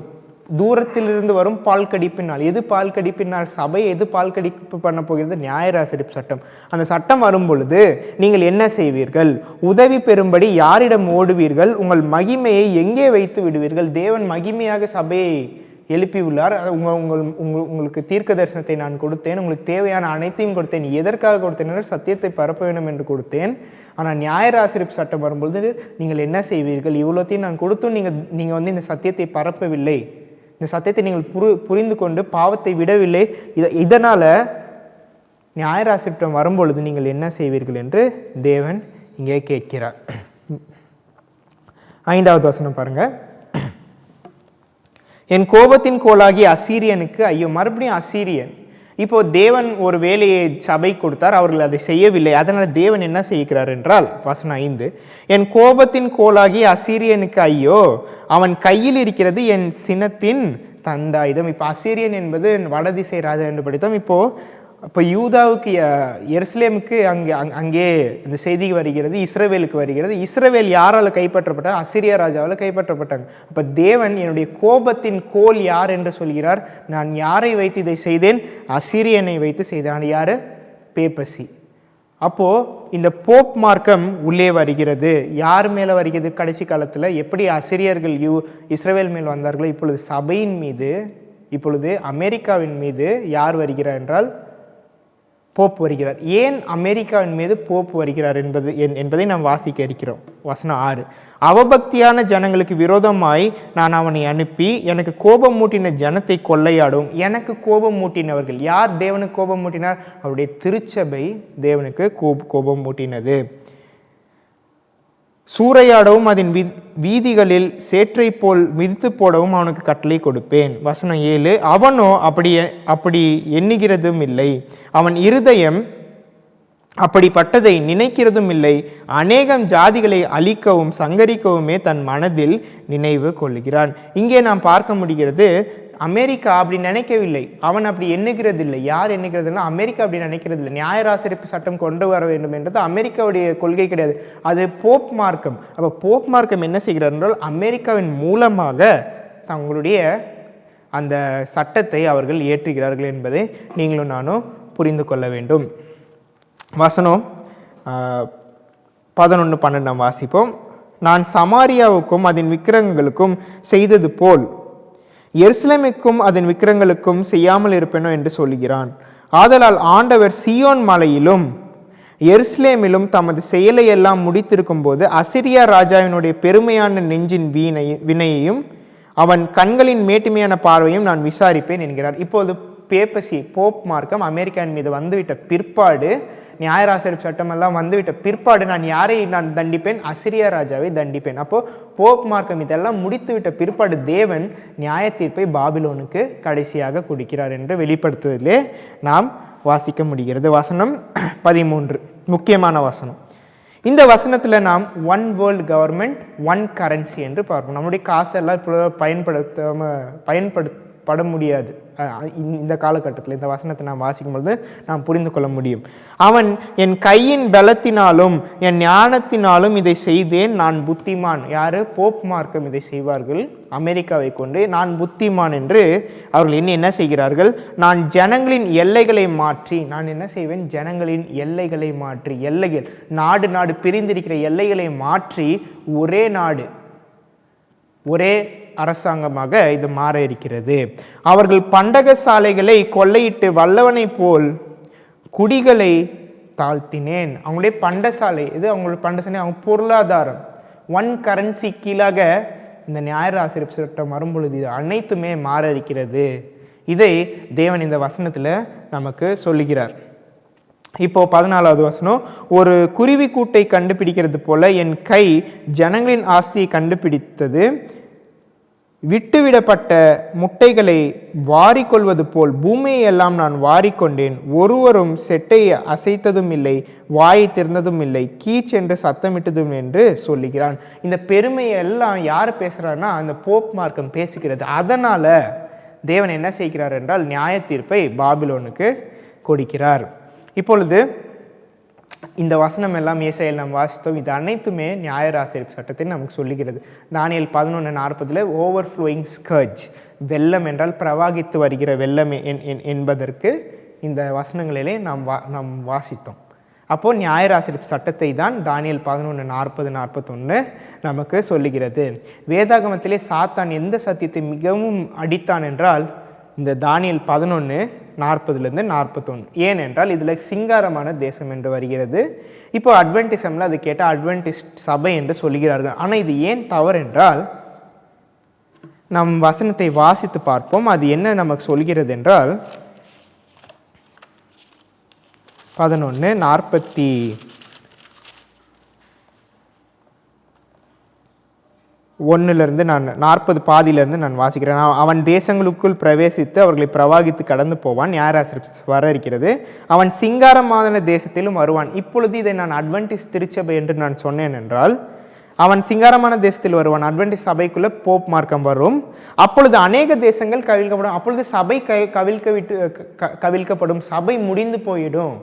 தூரத்திலிருந்து வரும் பால் கடிப்பின் நாள். எது பால் கடிப்பின் நாள்? சபை எது பால் கடிப்பு பண்ண போகிறது? நியாயராசிரிப்பு சட்டம். அந்த சட்டம் வரும் பொழுது நீங்கள் என்ன செய்வீர்கள்? உதவி பெறும்படி யாரிடம் ஓடுவீர்கள்? உங்கள் மகிமையை எங்கே வைத்து விடுவீர்கள்? தேவன் மகிமையாக சபையை எழுப்பியுள்ளார். உங்களுக்கு தீர்க்க தரிசனத்தை நான் கொடுத்தேன், உங்களுக்கு தேவையான அனைத்தையும் கொடுத்தேன். எதற்காக கொடுத்தேன்? சத்தியத்தை பரப்ப வேண்டும் என்று கொடுத்தேன். ஆனால் நியாயராசிரிப்பு சட்டம் வரும்பொழுது நீங்கள் என்ன செய்வீர்கள்? இவ்வளோத்தையும் நான் கொடுத்தும் நீங்கள் இந்த சத்தியத்தை பரப்பவில்லை, இந்த சத்தியத்தை நீங்கள் புரிந்து கொண்டு பாவத்தை விடவில்லை. இதனால் நியாயராசிரிப்பு வரும்பொழுது நீங்கள் என்ன செய்வீர்கள் என்று தேவன் இங்கே கேட்கிறார். 5வது வசனம் பாருங்க. என் கோபத்தின் கோலாகி அசீரியனுக்கு ஐயோ. மறுபடியும் அசீரியன். இப்போ தேவன் ஒரு வேலையை சபை கொடுத்தார், அவர்கள் அதை செய்யவில்லை. அதனால் தேவன் என்ன செய்கிறார் என்றால், வசனம் 5, என் கோபத்தின் கோலாகி அசீரியனுக்கு ஐயோ, அவன் கையில் இருக்கிறது என் சினத்தின் தந்தாயுதம். இப்போ அசீரியன் என்பது வடதிசை ராஜா என்று படித்தோம். இப்போ யூதாவுக்கு எருசலேமுக்கு அங்கே அந்த செய்தி வருகிறது, இஸ்ரவேலுக்கு வருகிறது. இஸ்ரவேல் யாரால் கைப்பற்றப்பட்டார்? அசீரியா ராஜாவால் கைப்பற்றப்பட்டாங்க. அப்போ தேவன் என்னுடைய கோபத்தின் கோல் யார் என்று சொல்கிறார். நான் யாரை வைத்து இதை செய்தேன்? அசீரியனை வைத்து செய்தேன். யார்? பேப்பசி. அப்போது இந்த போப் மார்க்கம் உள்ளே வருகிறது. யார் மேலே வருகிறது? கடைசி காலத்தில் எப்படி அசிரியர்கள் இஸ்ரவேல் மேல் வந்தார்களோ, இப்பொழுது சபையின் மீது, இப்பொழுது அமெரிக்காவின் மீது யார் வருகிறார் என்றால் போப் வருகிறார். ஏன் அமெரிக்காவின் மீது போப் வருகிறார் என்பதை நாம் வாசிக்க இருக்கிறோம். வசனம் 6, அவபக்தியான ஜனங்களுக்கு விரோதமாய் நான் அவனை அனுப்பி எனக்கு கோபம் மூட்டின ஜனத்தை கொள்ளையாடும். எனக்கு கோபம் மூட்டினவர்கள் யார்? தேவனுக்கு கோபம் மூட்டினார். அவருடைய திருச்சபை தேவனுக்கு கோபம் மூட்டினது. சூறையாடவும் அதன் வீதிகளில் சேற்றை போல் மிதித்து போடவும் அவனுக்கு கட்டளை கொடுப்பேன். வசனம் 7, அவனோ அப்படி எண்ணுகிறதும் இல்லை, அவன் இருதயம் அப்படிப்பட்டதை நினைக்கிறதும் இல்லை. அநேகம் ஜாதிகளை அழிக்கவும் சங்கரிக்கவுமே தன் மனதில் நினைவு கொள்கிறான். இங்கே நாம் பார்க்க முடிகிறது, அமெரிக்கா அப்படி நினைக்கவில்லை, அவன் அப்படி எண்ணுகிறது இல்லை. யார் எண்ணுகிறதுனா அமெரிக்கா அப்படி நினைக்கிறது இல்லை. நியாயராசரிப்பு சட்டம் கொண்டு வர வேண்டும் என்றது அமெரிக்காவுடைய கொள்கை கிடையாது, அது போப் மார்க்கம். அப்போ போப் மார்க்கம் என்ன செய்கிறார் என்றால் அமெரிக்காவின் மூலமாக தங்களுடைய அந்த சட்டத்தை அவர்கள் ஏற்றுகிறார்கள் என்பதை நீங்களும் நானும் புரிந்து கொள்ள வேண்டும். வசனம் 11-12 நாம் வாசிப்போம். நான் சமாரியாவுக்கும் அதன் விக்கிரகங்களுக்கும் செய்தது போல் எருசலேமுக்கும் அதன் விக்கிரகங்களுக்கும் செய்யாமல் இருப்பேனோ என்று சொல்கிறான். ஆதலால் ஆண்டவர் சீயோன் மலையிலும் எருசலேமிலும் தமது செயலை எல்லாம் முடித்திருக்கும் போது அசிரியா ராஜாவினுடைய பெருமையான நெஞ்சின் வினையையும் அவன் கண்களின் மேட்டுமையான பார்வையும் நான் விசாரிப்பேன் என்கிறார். இப்போது பேப்பசி போப் மார்க்கம் அமெரிக்காவின் மீது வந்துவிட்ட பிற்பாடு, நியாயராசரிப்பு சட்டமெல்லாம் வந்துவிட்ட பிற்பாடு நான் யாரை நான் தண்டிப்பேன்? அசிரியா ராஜாவை தண்டிப்பேன். அப்போது போப் மார்க்கம் இதெல்லாம் முடித்துவிட்ட பிற்பாடு தேவன் நியாய தீர்ப்பை பாபிலோனுக்கு கடைசியாக கொடுக்கிறார் என்று வெளிப்படுத்துவதிலே நாம் வாசிக்க முடிகிறது. வசனம் 13 முக்கியமான வசனம். இந்த வசனத்தில் நாம் one world government one currency என்று பார்ப்போம். நம்முடைய காசெல்லாம் இப்போ பயன்படுத்தப்பட முடியாது இந்த காலகட்டத்தில். இந்த வசனத்தை நாம் வாசிக்கும் பொழுது நாம் புரிந்து கொள்ள முடியும். அவன் என் கையின் பலத்தினாலும் என் ஞானத்தினாலும் இதை செய்தேன், நான் புத்திமான். யாரு? போப் மார்க்கம் இதை செய்வார்கள் அமெரிக்காவை கொண்டு. நான் புத்திமான் என்று அவர்கள் என்ன செய்கிறார்கள்? நான் ஜனங்களின் எல்லைகளை மாற்றி, நான் என்ன செய்வேன்? ஜனங்களின் எல்லைகளை மாற்றி, எல்லைகள் நாடு பிரிந்திருக்கிற எல்லைகளை மாற்றி ஒரே நாடு, ஒரே அரசாங்கமாக இது மாற இருக்கிறது. அவர்கள் பண்டக சாலைகளை கொள்ளையிட்டு வல்லவனை போல் குடிகளை தாழ்த்தினேன். அவங்களுடைய பண்டசாலை இது, அவங்களுடைய பண்டசாலை அவங்க பொருளாதாரம் ஒன் கரன்சி கீழாக இந்த நியாயராசரிப்பு சட்டம் வரும்பொழுது இது அனைத்துமே மாற இருக்கிறது. இதை தேவன் இந்த வசனத்தில் நமக்கு சொல்லுகிறார். இப்போ 14வது வசனம், ஒரு குருவி கூட்டை கண்டுபிடிக்கிறது போல என் கை ஜனங்களின் ஆஸ்தியை கண்டுபிடித்தது, விட்டுவிடப்பட்ட முட்டைகளை வாரிக்கொள்வது போல் பூமியை எல்லாம் நான் வாரிக்கொண்டேன், ஒருவரும் செட்டை அசைத்ததும் இல்லை, வாயை திறந்ததும் இல்லை, கீச் என்று சத்தமிட்டதும் என்று சொல்லுகிறான். இந்த பெருமையை எல்லாம் யார் பேசுகிறான்னா அந்த போப் மார்க்கம் பேசுகிறது. அதனால் தேவன் என்ன செய்கிறார் என்றால் நியாய தீர்ப்பை பாபிலோனுக்கு கொடுக்கிறார். இப்பொழுது இந்த வசனம் எல்லாம் ஏசாயாவில் நாம் வாசித்தோம். இது அனைத்துமே நியாயராசரிப்பு சட்டத்தை நமக்கு சொல்லுகிறது. தானியேல் 11:40 ஓவர்ஃப்ளோயிங் ஸ்கர்ஜ், வெள்ளம் என்றால் பிரவாகித்து வருகிற வெள்ளம் என்பதற்கு இந்த வசனங்களிலே நாம் வாசித்தோம். அப்போது நியாயராசரிப்பு சட்டத்தை தான் தானியேல் 11:40-41 நமக்கு சொல்லுகிறது. வேதாகமத்திலே சாத்தான் எந்த சத்தியத்தை மிகவும் அடித்தான் என்றால் இந்த தானியேல் 11:40-41. ஏனென்றால் இதில் சிங்காரமான தேசம் என்று வருகிறது. இப்போ அட்வென்டிசமில் அது கேட்டால் அட்வென்டிஸ்ட் சபை என்று சொல்கிறார்கள். ஆனால் இது ஏன் தவறு என்றால் நம் வசனத்தை வாசித்து பார்ப்போம். அது என்ன நமக்கு சொல்கிறது என்றால் 11:41 நான் 40 பாதியிலிருந்து நான் வாசிக்கிறேன். அவன் தேசங்களுக்குள் பிரவேசித்து அவர்களை பிரவாகித்து கடந்து போவான். நியாயராசரிப்பு வர இருக்கிறது. அவன் சிங்காரமான தேசத்திலும் வருவான். இப்பொழுது இதை நான் அட்வென்டிஸ்ட் திருச்சபை என்று நான் சொன்னேன் என்றால் அவன் சிங்காரமான தேசத்தில் வருவான். அட்வென்டிஸ்ட் சபைக்குள்ளே போப் மார்க்கம் வரும். அப்பொழுது அநேக தேசங்கள் கவிழ்க்கப்படும். அப்பொழுது சபை கவிழ்க்கப்படும், சபை முடிந்து போயிடும்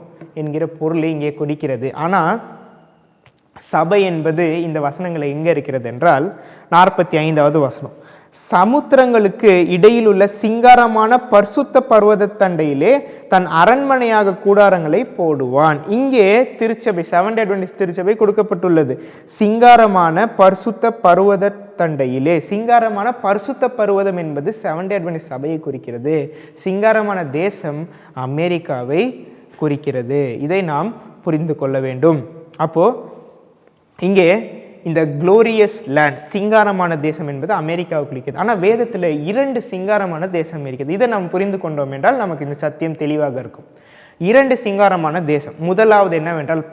என்கிற பொருளை இங்கே கொடுக்கிறது. ஆனால் சபை என்பது இந்த வசனங்கள் எங்கே இருக்கிறது என்றால் 45வது வசனம், சமுத்திரங்களுக்கு இடையில் உள்ள சிங்காரமான பரிசுத்த பர்வதத்தண்டையிலே தன் அரண்மனையாக கூடாரங்களை போடுவான். இங்கே திருச்சபை, செவன்த் அட்வென்டிஸ்ட் திருச்சபை கொடுக்கப்பட்டுள்ளது. சிங்காரமான பரிசுத்த பர்வத தண்டையிலே. சிங்காரமான பரிசுத்த பர்வதம் என்பது செவன்த் அட்வென்டிஸ்ட் சபையை குறிக்கிறது. சிங்காரமான தேசம் அமெரிக்காவை குறிக்கிறது. இதை நாம் புரிந்து கொள்ள வேண்டும். அப்போ இங்கே இந்த குளோரியஸ் லேண்ட், சிங்காரமான தேசம் என்பது அமெரிக்காவை குறிக்கிறது. ஆனால் வேதத்தில் 2 சிங்காரமான தேசம் இருக்குது. இதை நாம் புரிந்து கொண்டோம் என்றால் நமக்கு இந்த சத்தியம் தெளிவாக இருக்கும். 2 சிங்காரமான தேசம். முதலாவது என்னவென்றால்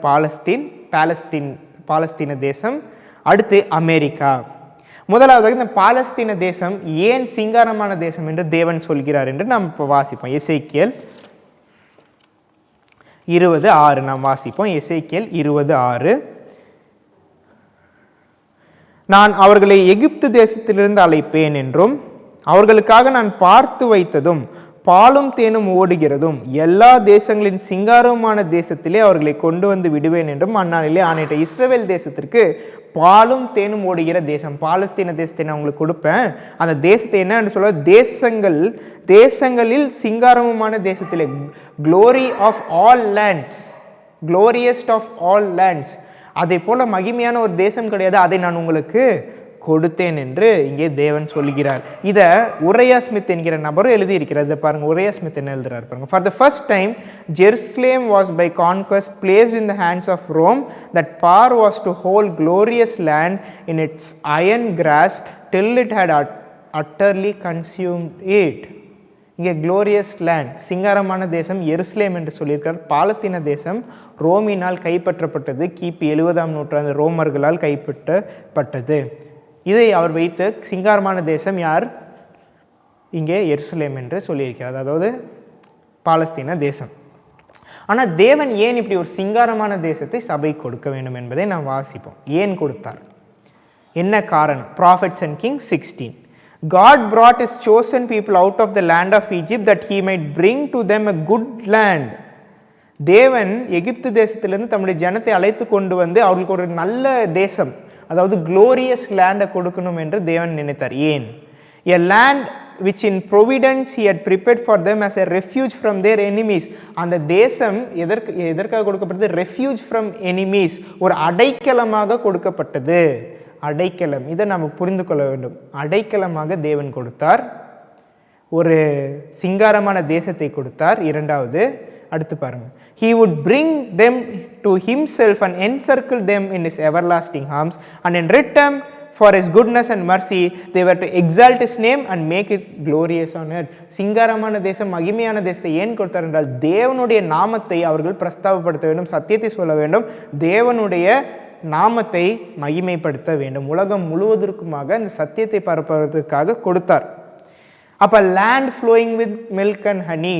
பாலஸ்தீன தேசம், அடுத்து அமெரிக்கா. முதலாவதாக இந்த பாலஸ்தீன தேசம் ஏன் சிங்காரமான தேசம் என்று தேவன் சொல்கிறார் என்று நாம் இப்போ வாசிப்போம். எசேக்கியேல் 20:6 நாம் வாசிப்போம். எசேக்கியேல் 20:6. நான் அவர்களை எகிப்து தேசத்திலிருந்து அழைப்பேன் என்றும் அவர்களுக்காக நான் பார்த்து வைத்ததும் பாலும் தேனும் ஓடுகிறதும் எல்லா தேசங்களின் சிங்காரமான தேசத்திலே அவர்களை கொண்டு வந்து விடுவேன் என்றும் அந்நாளிலே ஆணையிட்ட. இஸ்ரவேல் தேசத்திற்கு பாலும் தேனும் ஓடுகிற தேசம், பாலஸ்தீன தேசத்தை நான் உங்களுக்கு கொடுப்பேன். அந்த தேசத்தை என்ன என்று சொல்ல, தேசங்களில் சிங்காரமுமான தேசத்திலே, glory of all lands, glorious of all lands, அதை போல மகிமையான ஒரு தேசம் கிடையாது, அதை நான் உங்களுக்கு கொடுத்தேன் என்று இங்கே தேவன் சொல்கிறார். இதை உரையா ஸ்மித் என்கிற நபரும் எழுதியிருக்கிறார். இதை பாருங்க, உரையா ஸ்மித் என்ன எழுதுறாரு பாருங்க. For the first time Jerusalem was by conquest placed in the hands of Rome. That power was to hold glorious land in its iron grasp till it had utterly consumed it. இங்கே glorious land, சிங்காரமான தேசம் எருசலேம் என்று சொல்லியிருக்கார். பாலஸ்தீன தேசம் ரோமினால் கைப்பற்றப்பட்டது. கிபி 70ஆம் நூற்றாண்டு ரோமர்களால் கைப்பற்றப்பட்டது. இதை அவர் வைத்து சிங்காரமான தேசம் யார்? இங்கே எருசலேம் என்று சொல்லியிருக்கிறார், அதாவது பாலஸ்தீன தேசம். ஆனால் தேவன் ஏன் இப்படி ஒரு சிங்காரமான தேசத்தை சபை கொடுக்க வேண்டும் என்பதை நாம் வாசிப்போம். ஏன் கொடுத்தார், என்ன காரணம்? Prophets and Kings 16. God brought his chosen people out of the land of Egypt that he might bring to them a good land. தேவன் எகிப்து தேசத்திலிருந்து தம்முடைய ஜனத்தை அழைத்து கொண்டு வந்து அவர்களுக்கு ஒரு நல்ல தேசம், அதாவது குளோரியஸ் லேண்டை கொடுக்கணும் என்று தேவன் நினைத்தார். ஏன்? A land which in providence he had prepared for them as a refuge from their enemies. அந்த தேசம் எதற்காக கொடுக்கப்பட்டது? refuge from enemies, ஒரு அடைக்கலமாக கொடுக்கப்பட்டது. அடைக்கலம், இதை நாம் புரிந்து கொள்ள வேண்டும். அடைக்கலமாக தேவன் கொடுத்தார், ஒரு சிங்காரமான தேசத்தை கொடுத்தார். இரண்டாவது, அடுத்து பாருங்க, he would bring them to himself and encircle them in his everlasting arms, and in return for his goodness and mercy they were to exalt his name and make it glorious on earth. சிங்காரமான தேசம், மகிமையான தேசத்தை ஏன் கொடுத்தார் என்றால் தேவனுடைய நாமத்தை அவர்கள் பிரஸ்தாபப்படுத்த வேண்டும், சத்தியத்தை சொல்ல வேண்டும், தேவனுடைய நாமத்தை மகிமைப்படுத்த வேண்டும். உலகம் முழுவதற்குமாக இந்த சத்தியத்தை பரப்புவதற்காக கொடுத்தார். அப்போ land flowing with milk and honey,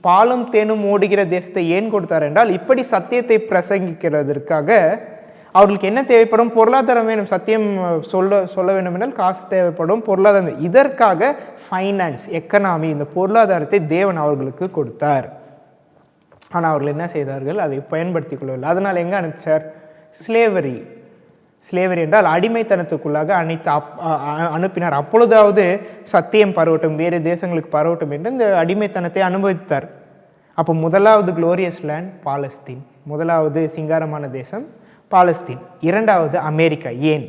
பாலும் தேனும் ஓடுகிற தேசத்தை ஏன் கொடுத்தார் என்றால் இப்படி சத்தியத்தை பிரசங்கிக்கிறதற்காக அவர்களுக்கு என்ன தேவைப்படும்? பொருளாதாரம் வேணும். சத்தியம் சொல்ல வேண்டும் என்றால் காசு தேவைப்படும், பொருளாதாரம். இதற்காக ஃபைனான்ஸ், எக்கனாமி, இந்த பொருளாதாரத்தை தேவன் அவர்களுக்கு கொடுத்தார். ஆனால் அவர்கள் என்ன செய்தார்கள்? அதை பயன்படுத்தி கொள்ளவில்லை. அதனால் எங்கே அனுப்பிச்சார்? ஸ்லேவரி என்றால் அடிமைத்தனத்துக்குள்ளாக அனுப்பினார். அப்பொழுதாவது சத்தியம் பரவட்டும், வேறு தேசங்களுக்கு பரவட்டும் என்று இந்த அடிமைத்தனத்தை அனுபவித்தார். அப்போ முதலாவது குளோரியஸ் லேண்ட் பாலஸ்தீன், முதலாவது சிங்காரமான தேசம் பாலஸ்தீன். இரண்டாவது அமெரிக்கா. ஏன்?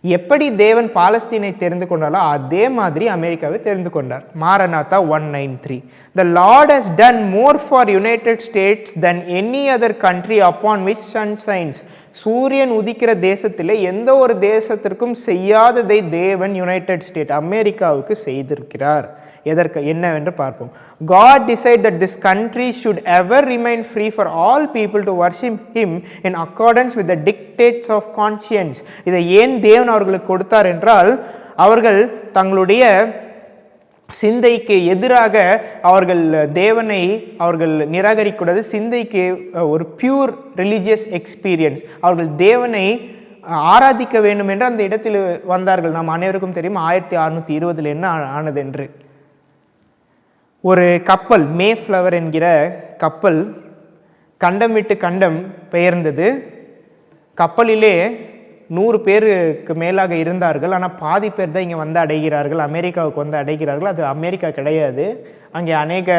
எப்படி தேவன் பாலஸ்தீனை தெரிந்து கொண்டாலோ அதே மாதிரி அமெரிக்காவை தெரிந்து கொண்டார். மாரநாத்தா 1:9-3. The Lord has done more for United States than any other country upon which sun shines. சூரியன் உதிக்கிற தேசத்தில் எந்த ஒரு தேசத்திற்கும் செய்யாததை தேவன் யுனைடெட் ஸ்டேட் அமெரிக்காவுக்கு செய்திருக்கிறார். எதற்கு என்னவென்று பார்ப்போம். God decided that this country should ever remain free for all people to worship him in accordance with the dictates of conscience. இதை ஏன் தேவன் அவர்களுக்கு கொடுத்தார் என்றால் அவர்கள் தங்களுடைய சிந்தைக்கு எதிராக அவர்கள் தேவனை அவர்கள் நிராகரிக்கூடாது. சிந்தைக்கு ஒரு பியூர் ரிலீஜியஸ் எக்ஸ்பீரியன்ஸ், அவர்கள் தேவனை ஆராதிக்க வேண்டும் என்று அந்த இடத்தில் வந்தார்கள். நாம் அனைவருக்கும் தெரியும் 1620 என்ன ஆனது என்று. ஒரு கப்பல், மேஃப்ளவர் என்கிற கப்பல் கண்டம் விட்டு கண்டம் பெயர்ந்தது. கப்பலிலே 100 பேருக்கு மேலாக இருந்தார்கள். ஆனால் பாதி பேர் தான் இங்கே வந்து அடைகிறார்கள், அமெரிக்காவுக்கு வந்து அடைகிறார்கள். அது அமெரிக்கா கிடையாது. அங்கே அநேக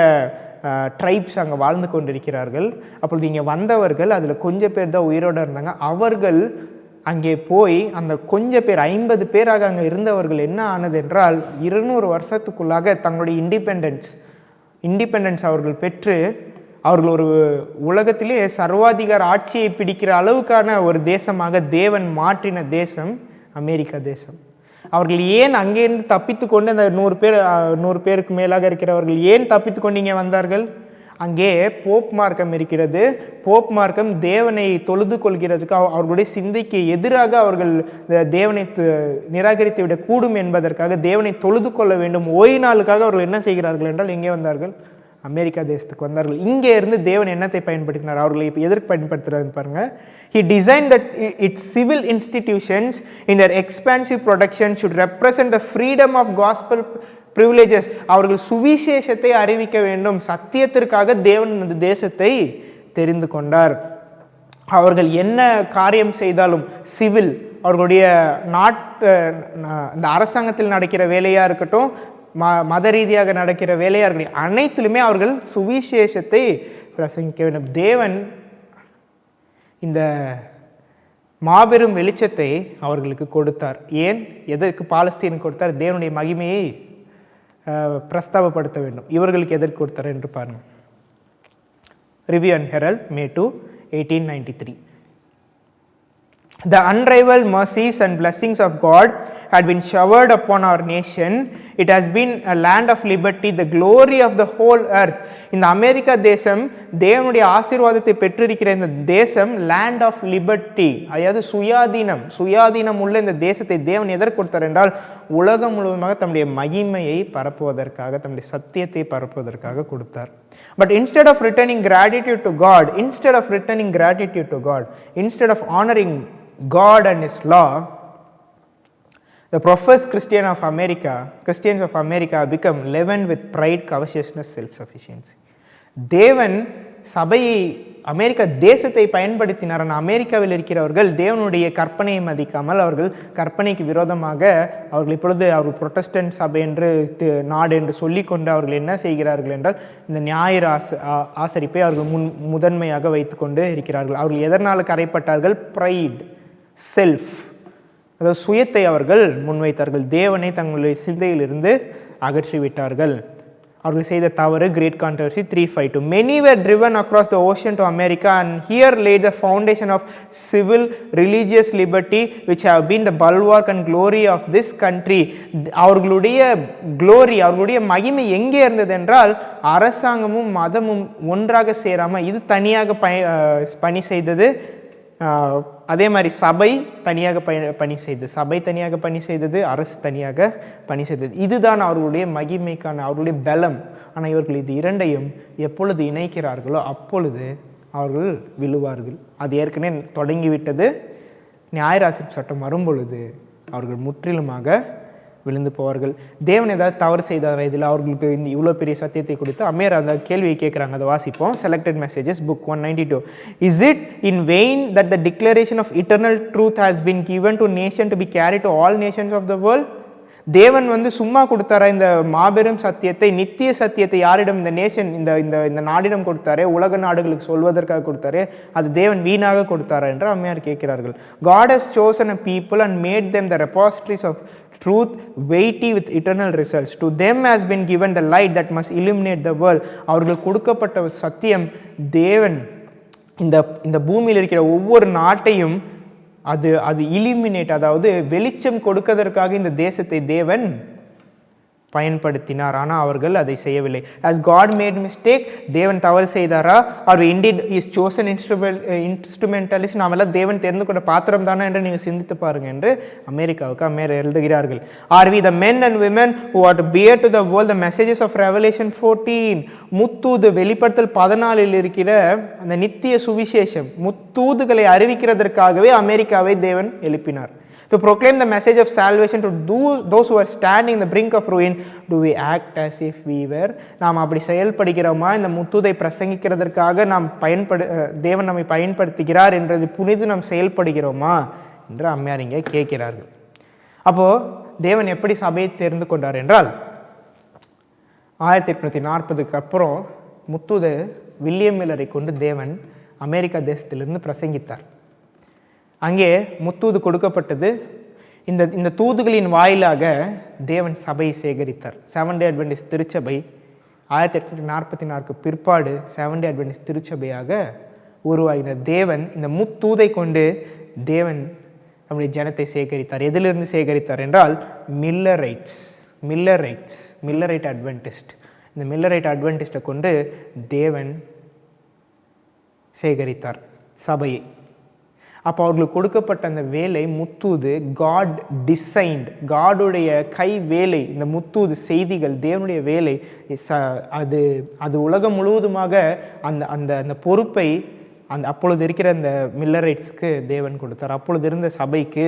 ட்ரைப்ஸ் அங்கே வாழ்ந்து கொண்டிருக்கிறார்கள். அப்பொழுது இங்கே வந்தவர்கள் அதில் கொஞ்சம் பேர் தான் உயிரோடு இருந்தாங்க. அவர்கள் அங்கே போய் அந்த கொஞ்சம் பேர் 50 பேராக அங்கே இருந்தவர்கள் என்ன ஆனது என்றால் 200 வருஷத்துக்குள்ளாக தங்களுடைய இண்டிபெண்டன்ஸ் அவர்கள் பெற்று அவர்கள் ஒரு உலகத்திலே சர்வாதிகார ஆட்சியை பிடிக்கிற அளவுக்கான ஒரு தேசமாக தேவன் மாற்றின தேசம் அமெரிக்கா தேசம். அவர்கள் ஏன் அங்கேருந்து தப்பித்து கொண்டு அந்த 100 பேருக்கு மேலாக இருக்கிறவர்கள் ஏன் தப்பித்து கொண்டு இங்கே வந்தார்கள்? அங்கே போப் மார்க்கம் இருக்கிறது. போப் மார்க்கம் தேவனை தொழுது கொள்கிறதுக்கு அவர்களுடைய சிந்தைக்கு எதிராக அவர்கள் தேவனை நிராகரித்து விடக்கூடும் என்பதற்காக தேவனை தொழுது கொள்ள வேண்டும் ஓய்வு நாளுக்காக அவர்கள் என்ன செய்கிறார்கள் என்றால் எங்கே வந்தார்கள்? அமெரிக்கா தேசத்துக்கு வந்தார்கள். இங்கே இருந்து தேவன் என்னத்தை பயன்படுத்தினார்? அவர்களை இப்போ எதற்கு பயன்படுத்துறது பாருங்க. He designed that its civil institutions in their expansive production should represent the freedom of gospel privileges. அவர்கள் சுவிசேஷத்தை அறிவிக்க வேண்டும். சத்தியத்திற்காக தேவன் இந்த தேசத்தை தெரிந்து கொண்டார். அவர்கள் என்ன காரியம் செய்தாலும் சிவில், அவர்களுடைய இந்த அரசாங்கத்தில் நடக்கிற வேலையாக இருக்கட்டும், மத ரீதியாக நடக்கிற வேலையாக இருக்கட்டும், அனைத்திலுமே அவர்கள் சுவிசேஷத்தை பிரசங்கிக்க வேண்டும். தேவன் இந்த மாபெரும் வெளிச்சத்தை அவர்களுக்கு கொடுத்தார். ஏன், எதற்கு பாலஸ்தீனுக்கு கொடுத்தார்? தேவனுடைய மகிமையை பிரஸ்தாபப்படுத்த வேண்டும். இவர்களுக்கு எதற்கு கொடுத்தார் என்று பாருங்கள். Review and Herald, May 2, 1893. The unrivaled mercies and blessings of God had been showered upon our nation. It has been a land of liberty, the glory of the whole earth. இந்த அமெரிக்கா தேசம் தேவனுடைய ஆசீர்வாதத்தை பெற்றிருக்கிற இந்த தேசம் land of liberty, அதாவது சுயாதீனம் உள்ள இந்த தேசத்தை தேவன் எதற்கு கொடுத்தார் என்றால் உலகம் முழுவதுமாக தம்முடைய மகிமையை பரப்புவதற்காக, தம்முடைய சத்தியத்தை பரப்புவதற்காக கொடுத்தார். But instead of returning gratitude to God, instead of honoring God and His law, the professed Christians of America become leavened with pride, covetousness, self-sufficiency. தேவன் சபையை, அமெரிக்கா தேசத்தை பயன்படுத்தினார். அமெரிக்காவில் இருக்கிறவர்கள் தேவனுடைய கற்பனையை மதிக்காமல் அவர்கள் கற்பனைக்கு விரோதமாக அவர்கள் இப்பொழுது அவர்கள் புரொட்டஸ்டன்ட் சபை என்று நாடு என்று சொல்லிக்கொண்டு அவர்கள் என்ன செய்கிறார்கள் என்றால் இந்த ஞாயிறு ஆசரிப்பை அவர்கள் முதன்மையாக வைத்துக்கொண்டு இருக்கிறார்கள். அவர்கள் எதனால் கரைப்பட்டார்கள்? ப்ரைட், செல்ஃப், அதாவது சுயத்தை அவர்கள் முன்வைத்தார்கள். தேவனை தங்களுடைய சிந்தையிலிருந்து அகற்றிவிட்டார்கள். அவர்கள் செய்த தவறு great controversy 352. Many were driven across the ocean to America and here laid the foundation of civil religious liberty which have been the bulwark and glory of this country. அவர்களுடைய glory, அவர்களுடைய மகிமை எங்கே இருந்தது என்றால் அரசாங்கமும் மதமும் ஒன்றாக சேராமல் இது தனியாக பணி செய்தது. அதே மாதிரி சபை தனியாக பணி செய்தது, அரசு தனியாக பணி செய்தது. இதுதான் அவர்களுடைய மகிமைக்கான அவர்களுடைய பலம். ஆனால் இவர்கள் இது இரண்டையும் எப்பொழுது இணைக்கிறார்களோ அப்பொழுது அவர்கள் விழுவார்கள். அது ஏற்கனவே தொடங்கிவிட்டது. ஞாயிறாசிரிப்பு சட்டம் வரும்பொழுது அவர்கள் முற்றிலுமாக விழுந்து போவார்கள். தேவன் ஏதாவது தவறு செய்தார் இதில்? அவர்களுக்கு இவ்வளோ பெரிய சத்தியத்தை கொடுத்து அமேர் அந்த கேள்வியை கேட்குறாங்க. அதை வாசிப்போம். Selected messages, book 192. Is it in vain that the declaration of eternal truth has been given to nation to be carried to all nations of the world? தேவன் சும்மா கொடுத்தாரா இந்த மாபெரும் சத்தியத்தை, நித்திய சத்தியத்தை? யாரிடம்? இந்த நேஷன், இந்த நாடிடம் கொடுத்தாரே, உலக நாடுகளுக்கு சொல்வதற்காக கொடுத்தாரே, அது தேவன் வீணாக கொடுத்தாரா என்று அம்மையார் கேட்கிறார்கள். God has chosen a people and made them the repositories of truth, weighty with eternal results. To them has been given the light that must illuminate the world. அவர்கள் கொடுக்கப்பட்ட சத்தியம் தேவன் இந்த பூமியில் இருக்கிற ஒவ்வொரு நாட்டையும் அது இலிமினேட், அதாவது வெளிச்சம் கொடுப்பதற்காக இந்த தேசத்தை தேவன் பயன்படுத்தினார். ஆனால் அவர்கள் அதை செய்யவில்லை. As God made mistake, தேவன் தவறு செய்தாரா? or indeed he is chosen instrumentalist, நாமெல்லாம் தேவன் தெரிந்து கொண்ட பாத்திரம் தானே என்று நீங்கள் சிந்தித்து பாருங்கள் என்று அமெரிக்காவுக்கு எழுதுகிறார்கள். Are we the men and women who are to bear to the world the messages of Revelation 14? Muthoot, வெளிப்படுத்தல் 14 இருக்கிற அந்த நித்திய சுவிசேஷம், முத்தூதுகளை அறிவிக்கிறதற்காகவே அமெரிக்காவை தேவன் எழுப்பினார். To proclaim the message of salvation to those who are standing in the brink of ruin. Do we act as if we were? நாம் அப்படி செயல்படுகிறோமா? இந்த முத்துதை பிரசங்கிக்கிறதற்காக தேவன் நம்மை பயன்படுத்துகிறார் என்றது புரிந்து நாம் செயல்படுகிறோமா என்று அம்மையார் இங்கே கேட்கிறார்கள். அப்போது தேவன் எப்படி சபையை தேர்ந்து கொண்டார் என்றால் 1840க்கு அப்புறம் முத்தூது வில்லியம் மில்லரை கொண்டு தேவன் அமெரிக்கா தேசத்திலிருந்து பிரசங்கித்தார். அங்கே முத்தூது கொடுக்கப்பட்டது. இந்த தூதுகளின் வாயிலாக தேவன் சபையை சேகரித்தார். 7 டே அட்வென்டிஸ்ட் திருச்சபை 1844க்கு பிற்பாடு 7 டே அட்வென்டிஸ்ட் திருச்சபையாக உருவாகின. தேவன் இந்த முத்தூதை கொண்டு தேவன் நம்முடைய ஜனத்தை சேகரித்தார். எதிலிருந்து சேகரித்தார் என்றால் மில்லரைட் அட்வென்டிஸ்ட். இந்த மில்லரைட் அட்வென்டிஸ்ட்டை கொண்டு தேவன் சேகரித்தார் சபையை. அப்போ அவர்களுக்கு கொடுக்கப்பட்ட அந்த வேலை முத்தூது காட் டிசைன்ட், காடுடைய கை வேலை. இந்த முத்தூது செய்திகள் தேவனுடைய வேலை. அது உலகம் முழுவதுமாக அந்த அந்த அந்த பொறுப்பை அப்பொழுது இருக்கிற அந்த மில்லரைட்ஸ்க்கு தேவன் கொடுத்தார். அப்பொழுது இருந்த சபைக்கு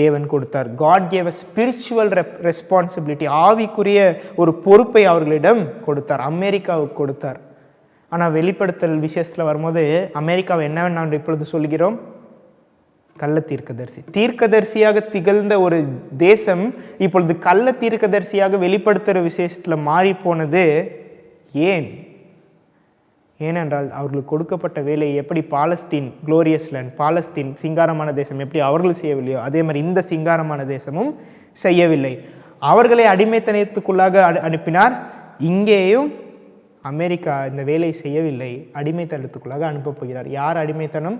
தேவன் கொடுத்தார். God gave a spiritual responsibility, ஆவிக்குரிய ஒரு பொறுப்பை அவர்களிடம் கொடுத்தார். அமெரிக்காவுக்கு கொடுத்தார். ஆனால் வெளிப்படுத்தல் விசேஷத்தில் வரும்போது அமெரிக்காவை என்னவென்று நாம் இப்பொழுது சொல்கிறோம்? கள்ள தீர்க்கதரிசியாக திகழ்ந்த ஒரு தேசம் இப்பொழுது கள்ள தீர்க்கதரிசியாக வெளிப்படுத்துகிற விசேஷத்தில் மாறி போனது. ஏனென்றால் அவர்களுக்கு கொடுக்கப்பட்ட வேலையை எப்படி பாலஸ்தீன் குளோரியஸ் லேண்ட், பாலஸ்தீன் சிங்காரமான தேசம் எப்படி அவர்கள் செய்யவில்லையோ அதே மாதிரி இந்த சிங்காரமான தேசமும் செய்யவில்லை. அவர்களை அடிமைத்தனத்துக்குள்ளாக அனுப்பினார். இங்கேயும் அமெரிக்கா இந்த வேலையை செய்யவில்லை, அடிமைத்தனத்துக்குள்ளாக அனுப்பப் போகிறார். யார் அடிமைத்தனம்?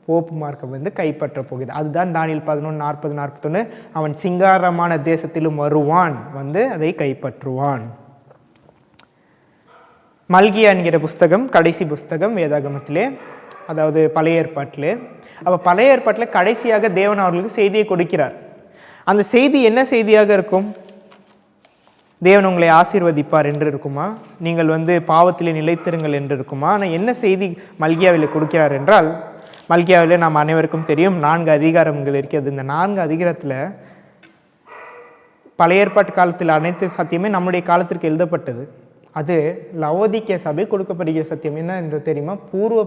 போப்பு மார்க்கம் கைப்பற்ற போகிறது. அதுதான் தானியேல் 11:40-41 அவன் சிங்காரமான தேசத்திலும் வருவான், அதை கைப்பற்றுவான். மல்கியா என்கிற புஸ்தகம் கடைசி புஸ்தகம் வேதாகமத்திலே, அதாவது பழைய ஏற்பாட்டிலே. அப்போ பழைய ஏற்பாட்டில் கடைசியாக தேவன் அவர்களுக்கு செய்தியை கொடுக்கிறார். அந்த செய்தி என்ன செய்தியாக இருக்கும்? தேவன் உங்களை ஆசீர்வதிப்பார் என்று இருக்குமா? நீங்கள் பாவத்திலே நிலைத்திருங்கள் என்று இருக்குமா? ஆனால் என்ன செய்தி மல்கியாவில் கொடுக்கிறார் என்றால், மல்கியாவில் நாம் அனைவருக்கும் தெரியும் 4 அதிகாரங்கள் இருக்கிறது. இந்த 4 அதிகாரத்தில் பழைய ஏற்பாட்டு காலத்தில் அனைத்து சத்தியமே நம்முடைய காலத்திற்கு எழுதப்பட்டது. அது லவோதிக்கே சபை கொடுக்கப்படுகிற சத்தியம் என்ன என்று தெரியுமா? பூர்வ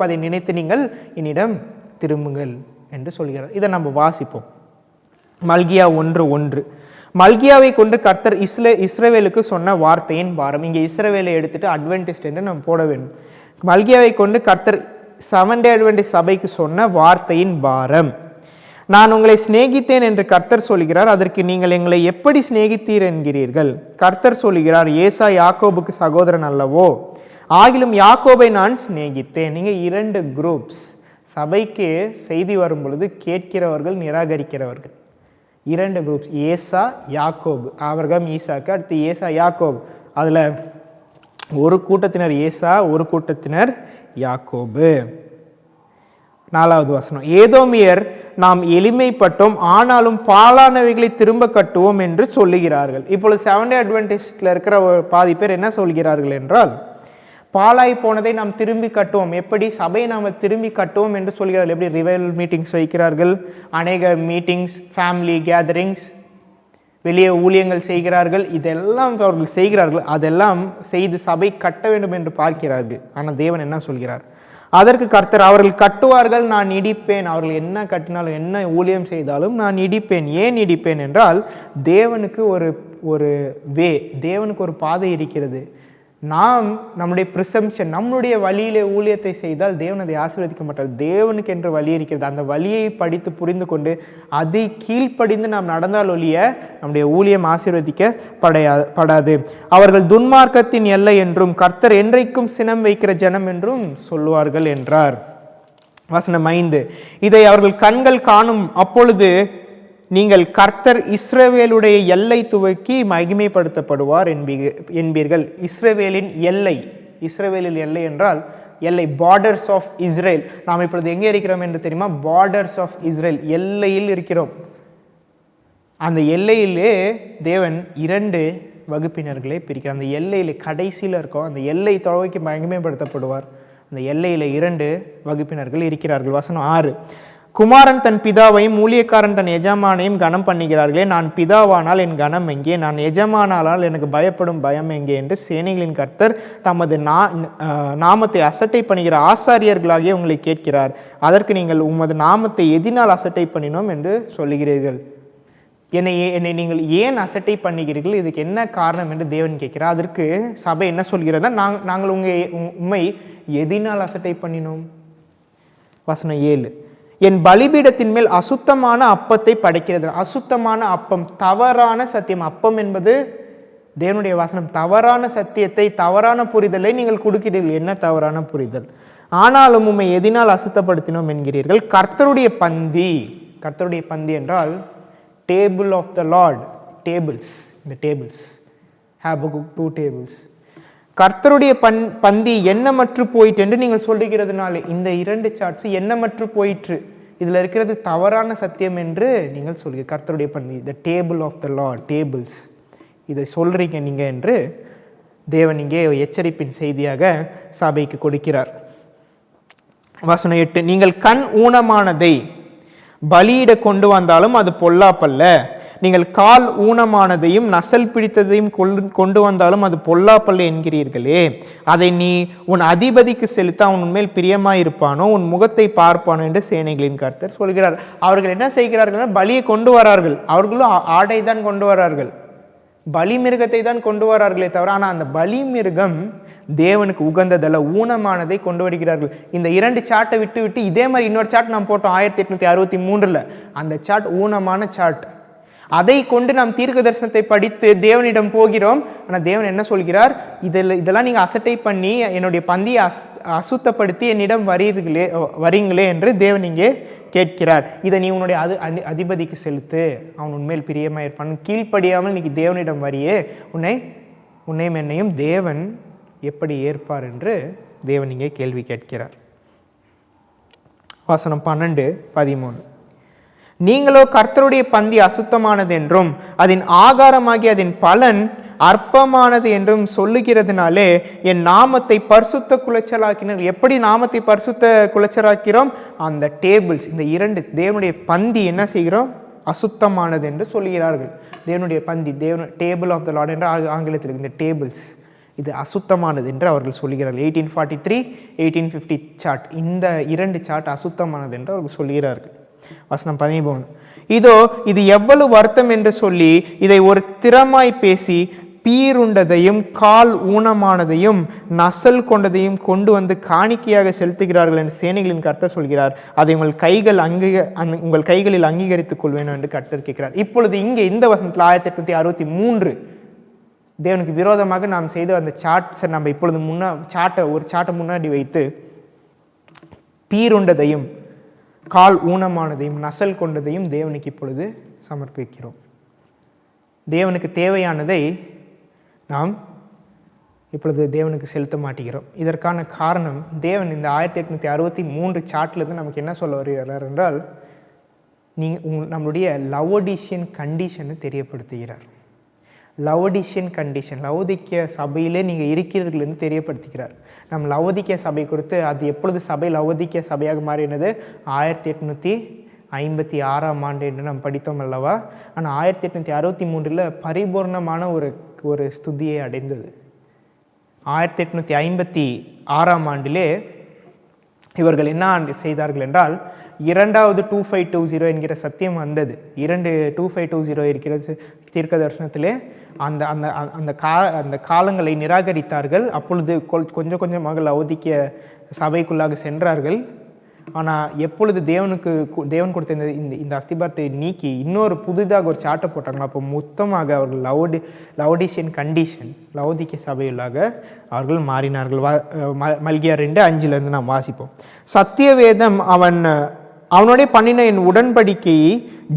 பாதை நினைத்து நீங்கள் என்னிடம் திரும்புங்கள் என்று சொல்கிறார். இதை நம்ம வாசிப்போம். மல்கியா 1:1. மல்கியாவை கொண்டு கர்த்தர் இஸ்ரவேலுக்கு சொன்ன வார்த்தையின் பாரம். இங்கே இஸ்ரவேலை எடுத்துட்டு அட்வென்டிஸ்ட் என்று நம்ம போட வேண்டும். மல்கியாவை கொண்டு கர்த்தர் 7 டே அட்வென்டிஸ்ட் சபைக்கு சொன்ன வார்த்தையின் பாரம். நான் உங்களை சிநேகித்தேன் என்று கர்த்தர் சொல்கிறார், அதற்கு நீங்கள் எங்களை எப்படி சிநேகித்தீர் என்கிறீர்கள்? கர்த்தர் சொல்கிறார், ஏசா யாக்கோபுக்கு சகோதரன் அல்லவோ? ஆகிலும் யாக்கோபை நான் சிநேகித்தேன். நீங்கள் 2 குரூப்ஸ். சபைக்கு செய்தி வரும் பொழுது கேட்கிறவர்கள், நிராகரிக்கிறவர்கள். 2 குரூப்ஸ், ஏசா யாக்கோபு. ஆபிரகாம் ஈசாக்கு, அடுத்து ஏசா யாக்கோபு. அதில் ஒரு கூட்டத்தினர் ஏசா, ஒரு கூட்டத்தினர் யாக்கோபு. 4வது வசனம், ஏதோமியர் நாம் எளிமைப்பட்டோம், ஆனாலும் பாலானவைகளை திரும்ப கட்டுவோம் என்று சொல்லுகிறார்கள். இப்பொழுது 7 டே அட்வென்டிஸ்டில் இருக்கிற பாதி பேர் என்ன சொல்கிறார்கள் என்றால், பாலாய் போனதை நாம் திரும்பி கட்டுவோம். எப்படி சபையை நாம் திரும்பி கட்டுவோம் என்று சொல்கிறார்கள். எப்படி ரிவைவல் மீட்டிங்ஸ் வைக்கிறார்கள், அநேக மீட்டிங்ஸ், ஃபேமிலி கேதரிங்ஸ், வெளியே ஊழியங்கள் செய்கிறார்கள். இதெல்லாம் அவர்கள் செய்கிறார்கள். அதெல்லாம் செய்து சபை கட்ட வேண்டும் என்று பார்க்கிறார்கள். ஆனால் தேவன் என்ன சொல்கிறார்? அதற்கு கர்த்தர், அவர்கள் கட்டுவார்கள், நான் இடிப்பேன். அவர்கள் என்ன கட்டினாலும் என்ன ஊழியம் செய்தாலும் நான் இடிப்பேன். ஏன் இடிப்பேன் என்றால், தேவனுக்கு ஒரு தேவனுக்கு ஒரு பாதை இருக்கிறது. நாம் நம்முடைய ப்ரிசம்ஷன், நம்முடைய வழியிலே ஊழியத்தை செய்தால் தேவன் அதை ஆசீர்வதிக்க மாட்டார். தேவனுக்கு என்று வழி இருக்கிறது. அந்த வழியை படித்து புரிந்து கொண்டு அதை கீழ்ப்படிந்து நாம் நடந்தால் ஒழிய நம்முடைய ஊழியம் ஆசீர்வதிக்கப்படாது. அவர்கள் துன்மார்க்கத்தின் எல்லை என்றும் கர்த்தர் என்றைக்கும் சினம் வைக்கிற ஜனம் என்றும் சொல்லுவார்கள் என்றார். வசனம் 5, இதை அவர்கள் கண்கள் காணும் அப்பொழுது நீங்கள் கர்த்தர் இஸ்ரவேலுடைய எல்லை துவக்கி மகிமைப்படுத்தப்படுவார் என்பீர்கள். இஸ்ரவேலின் எல்லை, இஸ்ரவேலின் எல்லை என்றால் எல்லை, பார்டர்ஸ் ஆஃப் இஸ்ரேல். நாம் இப்பொழுது எங்கே இருக்கிறோம் என்று தெரியுமா? பார்டர்ஸ் ஆஃப் இஸ்ரேல், எல்லையில் இருக்கிறோம். அந்த எல்லையிலே தேவன் 2 வகுப்பினர்களை பிரிக்கிறார். அந்த எல்லையில் கடைசியில் இருக்கோம். அந்த எல்லை துவக்கி மகிமைப்படுத்தப்படுவார். அந்த எல்லையில் 2 வகுப்பினர்கள் இருக்கிறார்கள். வசனம் 6, குமாரன் தன் பிதாவையும் ஊழியக்காரன் தன் எஜமானையும் கனம் பண்ணுகிறார்களே, நான் பிதாவானால் என் கனம் எங்கே, நான் எஜமானானால் எனக்கு பயப்படும் பயம் எங்கே என்று சேனைகளின் கர்த்தர் தமது நாமத்தை அசட்டை பண்ணுகிற ஆசாரியர்களாகிய உங்களை கேட்கிறார். அதற்கு நீங்கள் உமது நாமத்தை எதினால் அசட்டை பண்ணினோம் என்று சொல்லுகிறீர்கள். என்னை நீங்கள் ஏன் அசட்டை பண்ணுகிறீர்கள், இதுக்கு என்ன காரணம் என்று தேவன் கேட்கிறார். அதற்கு சபை என்ன சொல்கிறதா, நாங்கள் உம்மை எதினால் அசட்டை பண்ணினோம். வசனம் 7, என் பலிபீடத்தின் மேல் அசுத்தமான அப்பத்தை படைக்கிறது. அசுத்தமான அப்பம், தவறான சத்தியம். அப்பம் என்பது தேவனுடைய வசனம். தவறான சத்தியத்தை, தவறான புரிதலை நீங்கள் கொடுக்கிறீர்கள். என்ன தவறான புரிதல்? ஆனாலும் உம்மை எதினால் அசுத்தப்படுத்தினோம் என்கிறீர்கள். கர்த்தருடைய பந்தி. கர்த்தருடைய பந்தி என்றால் table of the Lord. Tables, இந்த டேபிள்ஸ், ஹேபகுக் 2 டேபிள்ஸ். கர்த்தருடைய பந்தி எண்ணமற்று போயிற்று என்று நீங்கள் சொல்லுகிறதுனால இந்த 2 சார்ட்ஸ் எண்ணமற்று போயிற்று, இதில் இருக்கிறது தவறான சத்தியம் என்று நீங்கள் சொல்கிறீங்க. கர்த்தருடைய பந்தி, the table of the Lord, tables, இதை சொல்கிறீங்க நீங்கள் என்று தேவன் இங்கே எச்சரிப்பின் செய்தியாக சபைக்கு கொடுக்கிறார். வசனம் 8, நீங்கள் கண் ஊனமானதை பலியிட கொண்டு வந்தாலும் அது பொல்லாப்பல்ல, நீங்கள் கால் ஊனமானதையும் நசல் பிடித்ததையும் கொண்டு வந்தாலும் அது பொல்லாப்பல்ல என்கிறீர்களே, அதை நீ உன் அதிபதிக்கு செலுத்த அவன் உன்மேல் பிரியமாயிருப்பானோ, உன் முகத்தை பார்ப்பானோ என்று சேனைகளின் கர்த்தர் சொல்கிறார். அவர்கள் என்ன செய்கிறார்கள்? பலியை கொண்டு வரார்கள். அவர்களும் ஆடை தான் கொண்டு வரார்கள், பலி மிருகத்தை தான் கொண்டு வரார்களே தவிர, ஆனால் அந்த பலி மிருகம் தேவனுக்கு உகந்ததல்ல, ஊனமானதை கொண்டு வருகிறார்கள். இந்த 2 சார்ட்டை விட்டு இதே மாதிரி இன்னொரு சார்ட் நாம் போட்டோம் 1863. அந்த சார்ட் ஊனமான சார்ட். அதை கொண்டு நாம் தீர்க்க தரிசனத்தை படித்து தேவனிடம் போகிறோம். ஆனால் தேவன் என்ன சொல்கிறார்? இதெல்லாம் நீங்கள் அசட்டை பண்ணி என்னுடைய பந்தியை அசுத்தப்படுத்தி என்னிடம் வரீங்களே என்று தேவன் இங்கே கேட்கிறார். இதை நீ உன்னுடைய அதிபதிக்கு செலுத்து, அவன் உண்மையில் பிரியமாக இருப்பான். கீழ்ப்படியாமல் நீ தேவனிடம் வரியே, உன்னையும் என்னையும் தேவன் எப்படி ஏற்பார் என்று தேவன் இங்கே கேள்வி கேட்கிறார். வசனம் 12, 13, நீங்களோ கர்த்தருடைய பந்தி அசுத்தமானது என்றும் அதன் ஆகாரமாகி அதன் பலன் அற்பமானது என்றும் சொல்லுகிறதுனாலே என் நாமத்தை பரிசுத்த குலைச்சலாக்கினர். எப்படி நாமத்தை பரிசுத்த குலைச்சலாக்கிறோம்? அந்த டேபிள்ஸ், இந்த 2 தேவனுடைய பந்தி என்ன செய்கிறோம்? அசுத்தமானது என்று சொல்லுகிறார்கள். தேவனுடைய பந்தி, டேபிள் ஆஃப் த லார்ட் என்று ஆங்கிலத்தில் இந்த டேபிள்ஸ், இது அசுத்தமானது என்று அவர்கள் சொல்கிறார்கள். 1843, 1850 சார்ட், இந்த 2 சார்ட் அசுத்தமானது என்று அவர்கள் சொல்கிறார்கள். வசனம் 13, இதோ இது எவ்வளவு வருத்தம் என்று சொல்லி இதை ஒரு திறமாய் பேசி பீருண்டதையும் கால் ஊனமானதையும் நசல் கொண்டதையும் கொண்டு வந்து காணிக்கையாக செலுத்துகிறார்கள் என்று சேனைகளின் கர்த்தர் சொல்கிறார். அதை உங்கள் கைகளில் அங்கீகரித்துக் கொள்வேன் என்று கர்த்தர் கேட்கிறார். இப்பொழுது இங்கே இந்த வசனத்தில் 1863 தேவனுக்கு விரோதமாக நாம் செய்த அந்த சார்ட்ஸை நம்ம இப்பொழுது ஒரு சார்ட்டை முன்னாடி வைத்து பீருண்டதையும் கால் ஊனமானதையும் நசல் கொண்டதையும் தேவனுக்கு இப்பொழுது சமர்ப்பிக்கிறோம். தேவனுக்கு தேவையானதை நாம் இப்பொழுது தேவனுக்கு செலுத்த மாட்டேங்கிறோம். இதற்கான காரணம் தேவன் இந்த 1863 சார்ட்லேருந்து நமக்கு என்ன சொல்ல வருகிறார் என்றால், நம்மளுடைய லவோடிஷியன் கண்டிஷனை தெரியப்படுத்துகிறார். லவோடிஷியன் கண்டிஷன், லவோதிக்கிய சபையிலே நீங்கள் இருக்கிறீர்கள் என்று தெரியப்படுத்துகிறார். நம் லவோதிக்கிய சபை கொடுத்து அது எப்பொழுது சபை லவோதிக்கிய சபையாக மாறினது? 1856ஆம் ஆண்டு என்று நாம் படித்தோம் அல்லவா? ஆனால் 1863 பரிபூர்ணமான ஒரு ஸ்துதியை அடைந்தது. 1856ஆம் ஆண்டிலே இவர்கள் என்ன செய்தார்கள் என்றால், 2வது 2520 என்கிற சத்தியம் வந்தது. 2520 இருக்கிறது தீர்க்க தரிசனத்திலே. அந்த காலங்களை நிராகரித்தார்கள். அப்பொழுது கொஞ்சம் கொஞ்சமாக லவோதிக்கிய சபைக்குள்ளாக சென்றார்கள். ஆனால் எப்பொழுது தேவன் கொடுத்த இந்த அஸ்திபாரத்தை நீக்கி இன்னொரு புதிதாக ஒரு சாட்டை போட்டாங்களோ, அப்போ மொத்தமாக அவர்கள் லவோடிஷியன் கண்டிஷன், லவோதிக்கிய சபையுள்ளாக அவர்கள் மாறினார்கள். மல்கியா 2:5 நாம் வாசிப்போம். சத்தியவேதம் அவனுடைய பண்ணின என் உடன்படிக்கையை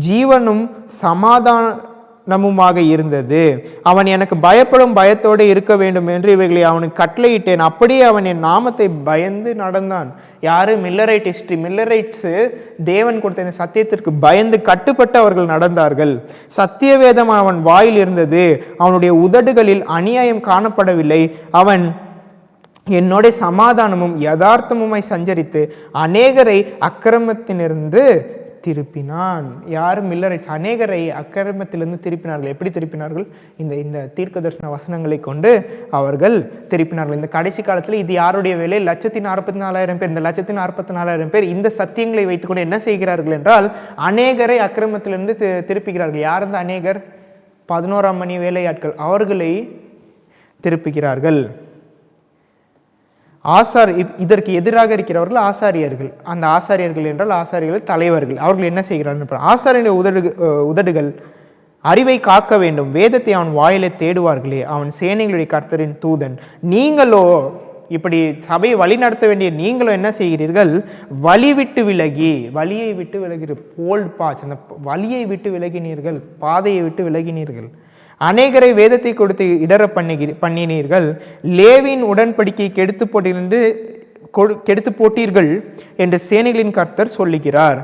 ஜீவனும் சமாதானமுமாக இருந்தது. அவன் எனக்கு பயப்படும் பயத்தோடு இருக்க வேண்டும் என்று இவைகளை அவனுக்கு கட்டளையிட்டேன். அப்படியே அவன் என் நாமத்தை பயந்து நடந்தான். யாரு? Millerite history. மில்லரைட்ஸு தேவன் கொடுத்த இந்த சத்தியத்திற்கு பயந்து கட்டுப்பட்டு அவர்கள் நடந்தார்கள். சத்தியவேதம் அவன் வாயில் இருந்தது, அவனுடைய உதடுகளில் அநியாயம் காணப்படவில்லை. அவன் என்னோட சமாதானமும் யதார்த்தமுமாய் சஞ்சரித்து அநேகரை அக்கிரமத்திலிருந்து திருப்பினான். யாரும் மில்லரைட்ஸ் அநேகரை அக்கிரமத்திலிருந்து திருப்பினார்கள். எப்படி திருப்பினார்கள்? இந்த தீர்க்கதரிசன வசனங்களை கொண்டு அவர்கள் திருப்பினார்கள். இந்த கடைசி காலத்தில் இது யாருடைய வேலை? 1,44,000 பேர். இந்த 1,44,000 பேர் இந்த சத்தியங்களை வைத்துக்கொண்டு என்ன செய்கிறார்கள் என்றால் அநேகரை அக்கிரமத்திலிருந்து திருப்புகிறார்கள். யார் இந்த அநேகர்? 11ஆம் மணி வேலையாட்கள். அவர்களை திருப்புகிறார்கள். இதற்கு எதிராக இருக்கிறவர்கள் ஆசாரியர்கள். அந்த ஆசாரியர்கள் என்றால் ஆசாரியர்கள் தலைவர்கள். அவர்கள் என்ன செய்கிறார்கள்? ஆசாரியனுடைய உதடுகள் அறிவை காக்க வேண்டும், வேதத்தை அவன் வாயிலை தேடுவார்களே, அவன் சேனைகளுடைய கர்த்தரின் தூதன். நீங்களோ, இப்படி சபையை வழி நடத்த வேண்டிய நீங்களோ என்ன செய்கிறீர்கள்? வழியை விட்டு விலகிற போல்ட் பாச், அந்த வழியை விட்டு விலகினீர்கள், பாதையை விட்டு விலகினீர்கள். அநேகரை வேதத்தை கொடுத்து இடர பண்ணினீர்கள். லேவியின் உடன்படிக்கை கெடுத்து போட்டீர்கள் என்று சேனைகளின் கர்த்தர் சொல்லுகிறார்.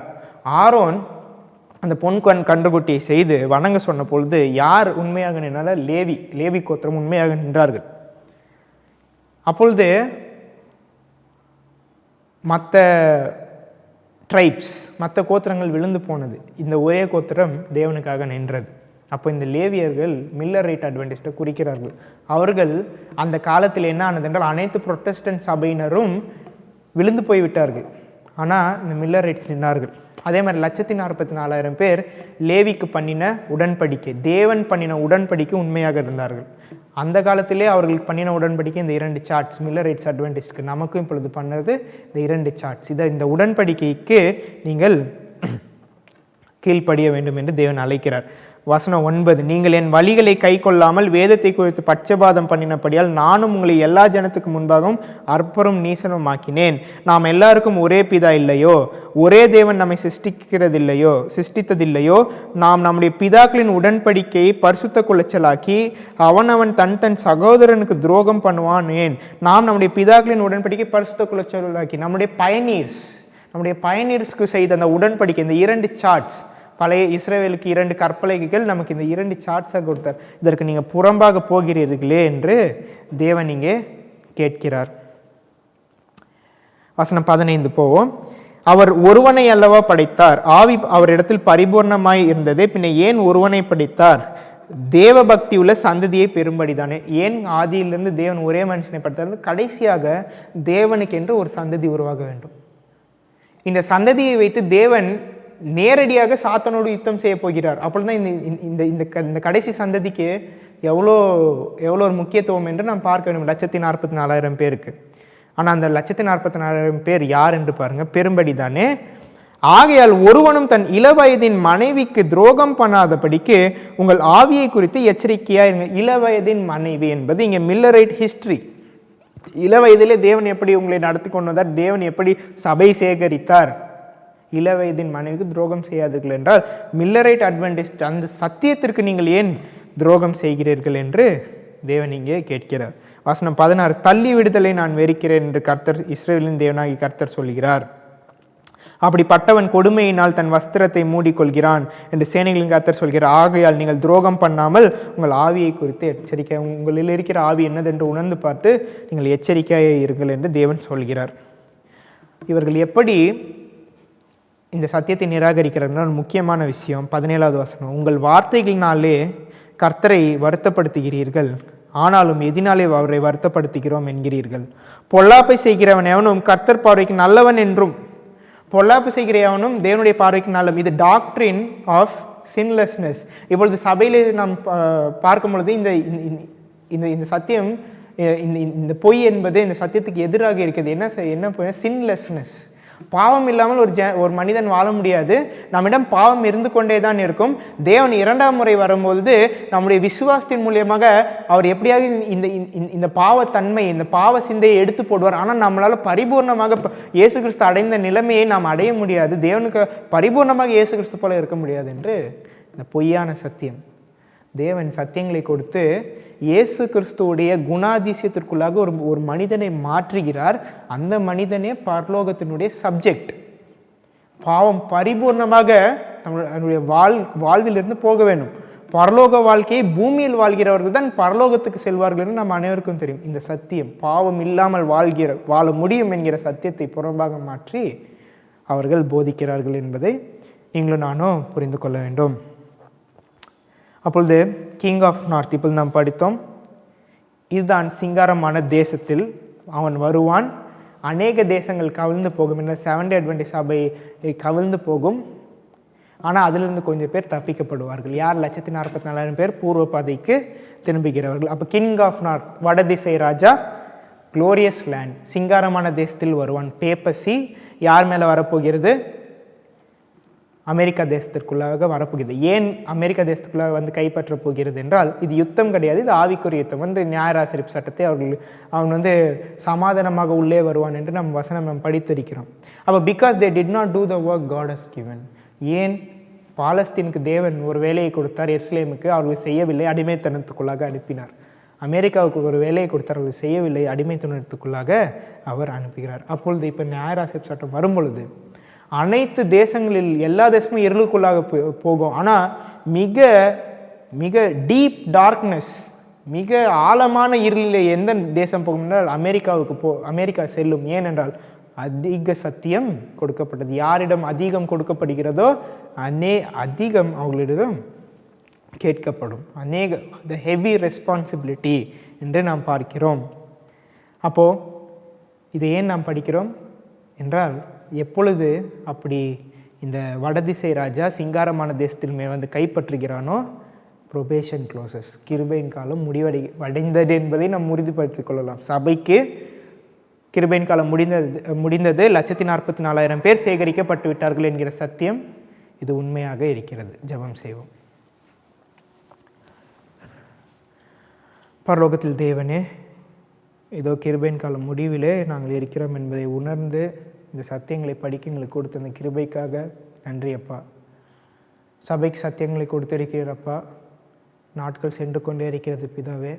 ஆரோன் அந்த பொன் கன்றுக்குட்டியை செய்து வணங்க சொன்ன பொழுது யார் உண்மையாக நின்றால்? லேவி கோத்திரம் உண்மையாக நின்றார்கள். அப்பொழுது மற்ற ட்ரைப்ஸ், மற்ற கோத்திரங்கள் விழுந்து போனது. இந்த ஒரே கோத்திரம் தேவனுக்காக நின்றது. அப்போ இந்த லேவியர்கள் மில்லரைட் அட்வென்டிஸ்ட்டை குறிக்கிறார்கள். அவர்கள் அந்த காலத்தில் என்ன ஆனது என்றால் அனைத்து புரொட்டஸ்டன்ட் சபையினரும் விழுந்து போய்விட்டார்கள். ஆனால் இந்த மில்லரைட்ஸ் நின்றார்கள். அதே மாதிரி 1,44,000 பேர் லேவிக்கு பண்ணின உடன்படிக்கை, தேவன் பண்ணின உடன்படிக்கை உண்மையாக இருந்தார்கள். அந்த காலத்திலே அவர்களுக்கு பண்ணின உடன்படிக்கை இந்த 2 சார்ட்ஸ், மில்லரைட்ஸ் அட்வென்டிஸ்ட்க்கு. நமக்கும் இப்பொழுது பண்ணது இந்த 2 சார்ட்ஸ். இந்த உடன்படிக்கைக்கு நீங்கள் கீழ்ப்படிய வேண்டும் என்று தேவன் அழைக்கிறார். வசனம் 9, நீங்கள் என் வழிகளை கை கொள்ளாமல் வேதத்தை குறித்து பட்சபாதம் பண்ணினபடியால் நானும் உங்களை எல்லா ஜனத்துக்கு முன்பாகவும் அற்பரும் நீசனும் ஆக்கினேன். நாம் எல்லாருக்கும் ஒரே பிதா இல்லையோ? ஒரே தேவன் நம்மை சிருஷ்டித்ததில்லையோ? நாம் நம்முடைய பிதாக்களின் உடன்படிக்கையை பரிசுத்த குலைச்சலாக்கி அவன் தன் சகோதரனுக்கு துரோகம் பண்ணுவான். ஏன்? நாம் நம்முடைய பிதாக்களின் உடன்படிக்கை பரிசுத்த குலைச்சலாக்கி நம்முடைய பயனீர்ஸ்க்கு செய்த அந்த உடன்படிக்கை, இந்த 2 சார்ட்ஸ், பழைய இஸ்ரவேலுக்கு 2 கற்பலகைகள், நமக்கு இந்த 2 சார்ட்ஸாக கொடுத்தார். இதற்கு நீங்கள் புறம்பாக போகிறீர்களே என்று தேவன் இங்கே கேட்கிறார். வசனம் 15 போவோம். அவர் ஒருவனை அல்லவா படைத்தார், ஆவி அவரிடத்தில் பரிபூர்ணமாய் இருந்ததே, பின்ன ஏன் ஒருவனை படைத்தார்? தேவ பக்தி உள்ள சந்ததியை பெரும்படிதானே. ஏன் ஆதியிலிருந்து தேவன் ஒரே மனுஷனை படைத்தார்? கடைசியாக தேவனுக்கு என்று ஒரு சந்ததி உருவாக வேண்டும். இந்த சந்ததியை வைத்து தேவன் நேரடியாக சாத்தானோடு யுத்தம் செய்ய போகிறார். அப்பொழுதுதான் இந்த கடைசி சந்ததிக்கு எவ்வளோ ஒரு முக்கியத்துவம் என்று நாம் பார்க்க வேண்டும். 1,44,000 பேருக்கு. ஆனால் அந்த 1,44,000 பேர் யார் என்று பாருங்க, பெரும்படி தானே. ஆகையால் ஒருவனும் தன் இளவயதின் மனைவிக்கு துரோகம் பண்ணாதபடிக்கு உங்கள் ஆவியை குறித்து எச்சரிக்கையாக. இளவயதின் மனைவி என்பது இங்கே மில்லரைட் ஹிஸ்டரி. இளவயதிலே தேவன் எப்படி உங்களை நடத்தி கொண்டு வந்தார், தேவன் எப்படி சபை சேகரித்தார். இளவயதின் மனைவிக்கு துரோகம் செய்யாதீர்கள் என்றால் மில்லரைட் அட்வென்டிஸ்ட் அந்த சத்தியத்திற்கு நீங்கள் ஏன் துரோகம் செய்கிறீர்கள் என்று தேவன் இங்கே கேட்கிறார். வசனம் 16, தள்ளி விடுதலை நான் வெறுக்கிறேன் என்று கர்த்தர், இஸ்ரவேலின் தேவனாகி கர்த்தர் சொல்கிறார். அப்படிப்பட்டவன் கொடுமையினால் தன் வஸ்திரத்தை மூடிக்கொள்கிறான் என்று சேனைகளின் கர்த்தர் சொல்கிறார். ஆகையால் நீங்கள் துரோகம் பண்ணாமல் உங்கள் ஆவியை குறித்து எச்சரிக்கை, உங்களில் இருக்கிற ஆவி என்னதென்று உணர்ந்து பார்த்து நீங்கள் எச்சரிக்கையாக இருங்கள் என்று தேவன் சொல்கிறார். இவர்கள் எப்படி இந்த சத்தியத்தை நிராகரிக்கிறார்கள்? முக்கியமான விஷயம் 17வது வசனம். உங்கள் வார்த்தைகளினாலே கர்த்தரை வருத்தப்படுத்துகிறீர்கள், ஆனாலும் எதினாலே அவரை வருத்தப்படுத்துகிறோம் என்கிறீர்கள். பொல்லாப்பை செய்கிறவன் எவனும் கர்த்தர் பார்வைக்கு நல்லவன் என்றும், பொல்லாப்பு செய்கிற எவனும் தேவனுடைய பார்வைக்கு நல்லவன். இது டாக்ட்ரின் ஆஃப் சின்லெஸ்னஸ். இப்பொழுது சபையிலே நாம் பார்க்கும் பொழுது இந்த சத்தியம், இந்த பொய் என்பது இந்த சத்தியத்துக்கு எதிராக இருக்கிறது. என்ன பொய்? சின்லெஸ்னஸ். பாவம் இல்லாமல் ஒரு மனிதன் வாழ முடியாது. நம்மிடம் பாவம் இருந்து கொண்டே தான் இருக்கும். தேவன் 2ஆம் முறை வரும்பொழுது நம்முடைய விசுவாசத்தின் மூலியமாக அவர் எப்படியாக இந்த பாவத்தன்மை, இந்த பாவ சிந்தையை எடுத்து போடுவார். ஆனால் நம்மளால் பரிபூர்ணமாக இயேசு கிறிஸ்து அடைந்த நிலைமையை நாம் அடைய முடியாது. தேவனுக்கு பரிபூர்ணமாக இயேசு கிறிஸ்து போல இருக்க முடியாது என்று இந்த பொய்யான சத்தியம். தேவன் சத்தியங்களை கொடுத்து இயேசு கிறிஸ்துவுடைய குணாதிசயத்திற்குள்ளாக ஒரு மனிதனை மாற்றுகிறார். அந்த மனிதனே பரலோகத்தினுடைய சப்ஜெக்ட். பாவம் பரிபூர்ணமாக நம்முடைய வாழ்விலிருந்து போக வேண்டும். பரலோக வாழ்க்கையை பூமியில் வாழ்கிறவர்கள் தான் பரலோகத்துக்கு செல்வார்கள் என்று நம்ம அனைவருக்கும் தெரியும். இந்த சத்தியம் பாவம் இல்லாமல் வாழ முடியும் என்கிற சத்தியத்தை புறம்பாக மாற்றி அவர்கள் போதிக்கிறார்கள் என்பதை நீங்களும் நானும் புரிந்து கொள்ள வேண்டும். அப்பொழுது கிங் ஆஃப் நார்த் இப்பொழுது நாம் படித்தோம். இதுதான் சிங்காரமான தேசத்தில் அவன் வருவான். அநேக தேசங்கள் கவிழ்ந்து போகும் என்ற செவன்த் டே அட்வென்டிஸ்ட் சபை கவிழ்ந்து போகும். ஆனால் அதிலிருந்து கொஞ்சம் பேர் தப்பிக்கப்படுவார்கள். யார்? 144,000 பேர் பூர்வ பாதைக்கு திரும்புகிறவர்கள். அப்போ கிங் ஆஃப் நார்த் வடதிசை ராஜா, குளோரியஸ் லேண்ட் சிங்காரமான தேசத்தில் வருவான். பேப்பசி யார் மேலே வரப்போகிறது? அமெரிக்கா தேசத்திற்குள்ளாக வரப்போகிறது. ஏன் அமெரிக்கா தேசத்துக்குள்ளாக வந்து கைப்பற்ற போகிறது என்றால், இது யுத்தம் கிடையாது, இது ஆவிக்குரிய யுத்தம். வந்து நியாயராசிரிப்பு சட்டத்தை அவன் வந்து சமாதானமாக உள்ளே வருவான் என்று நம் வசனம் நாம் படித்திருக்கிறோம். அப்போ because they did not do the work God has given. ஏன் பாலஸ்தீனுக்கு தேவன் ஒரு வேலையை கொடுத்தார், எருசலேமுக்கு அவர்கள் செய்யவில்லை, அடிமைத்தனத்துக்குள்ளாக அனுப்பினார். அமெரிக்காவுக்கு ஒரு வேலையை கொடுத்தார், அவர்கள் செய்யவில்லை, அடிமைத்தனத்துக்குள்ளாக அவர் அனுப்புகிறார். அப்பொழுது இப்போ நியாயராசிரிப்பு சட்டம் வரும்பொழுது அனைத்து தேசங்களில் எல்லா தேசமும் இருளுக்குள்ளாக போகும். ஆனால் மிக மிக டீப் டார்க்னஸ், மிக ஆழமான இருளில் எந்த தேசம் போகும் என்றால் அமெரிக்கா செல்லும். ஏனென்றால் அதிக சத்தியம் கொடுக்கப்பட்டது. யாரிடம் அதிகம் கொடுக்கப்படுகிறதோ அதிகம் அவர்களிடம் கேட்கப்படும். த ஹெவி ரெஸ்பான்சிபிலிட்டி என்று நாம் பார்க்கிறோம். அப்போது இதை ஏன் நாம் படிக்கிறோம் என்றால், எப்பொழுது அப்படி இந்த வடதிசை ராஜா சிங்காரமான தேசத்தில் வந்து கைப்பற்றுகிறானோ, ப்ரொபேஷன் க்ளோசஸ், கிருபையின் காலம் முடிவடைந்தது என்பதை நாம் உறுதிப்படுத்திக் கொள்ளலாம். சபைக்கு கிருபையின் காலம் முடிந்தது. 144,000 பேர் சேகரிக்கப்பட்டு விட்டார்கள் என்கிற சத்தியம் இது உண்மையாக இருக்கிறது. ஜெபம் செய்வோம். பரலோகத்தில் தேவனே, இதோ கிருபையின் காலம் முடிவிலே நாங்கள் இருக்கிறோம் என்பதை உணர்ந்து இந்த சத்தியங்களை படிக்க எங்களுக்கு கொடுத்த அந்த கிருபைக்காக நன்றி அப்பா. சபைக்கு சத்தியங்களை கொடுத்திருக்கிறப்பா. நாட்கள் சென்று கொண்டே இருக்கிறது பிதாவே.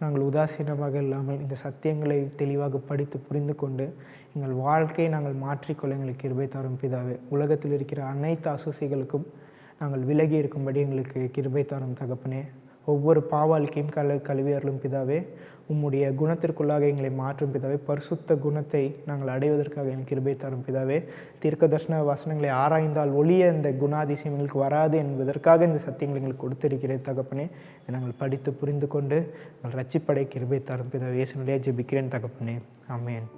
நாங்கள் உதாசீனமாக இல்லாமல் இந்த சத்தியங்களை தெளிவாக படித்து புரிந்து கொண்டு எங்கள் வாழ்க்கையை நாங்கள் மாற்றிக்கொள்ள எங்களுக்கு கிருபை தரும் பிதாவே. உலகத்தில் இருக்கிற அனைத்து அசூசிகளுக்கும் நாங்கள் விலகி இருக்கும்படி எங்களுக்கு கிருபை தரும் தகப்பனே. ஒவ்வொரு பாவாழ்க்கையும் கழுவி அருளும் பிதாவே. உம்முடைய குணத்திற்குள்ளாக எங்களை மாற்றும் பிதாவே. பரிசுத்த குணத்தை நாங்கள் அடைவதற்காக எங்களுக்கு கிருபை தரும் பிதாவே. தீர்க்க தரிசன வசனங்களை ஆராய்ந்தால் ஒளிய இந்த குணாதிசயம் எங்களுக்கு வராது என்பதற்காக இந்த சத்தியங்களை எங்களுக்கு கொடுத்திருக்கிறேன் தகப்பனே. இதை நாங்கள் படித்து புரிந்து கொண்டு நாங்கள் ரட்சிப்படை கிருபை தரும் பிதாவே. இயேசுவின் நாமத்திலே ஜெபிக்கிறேன் தகப்பனே. ஆமென்.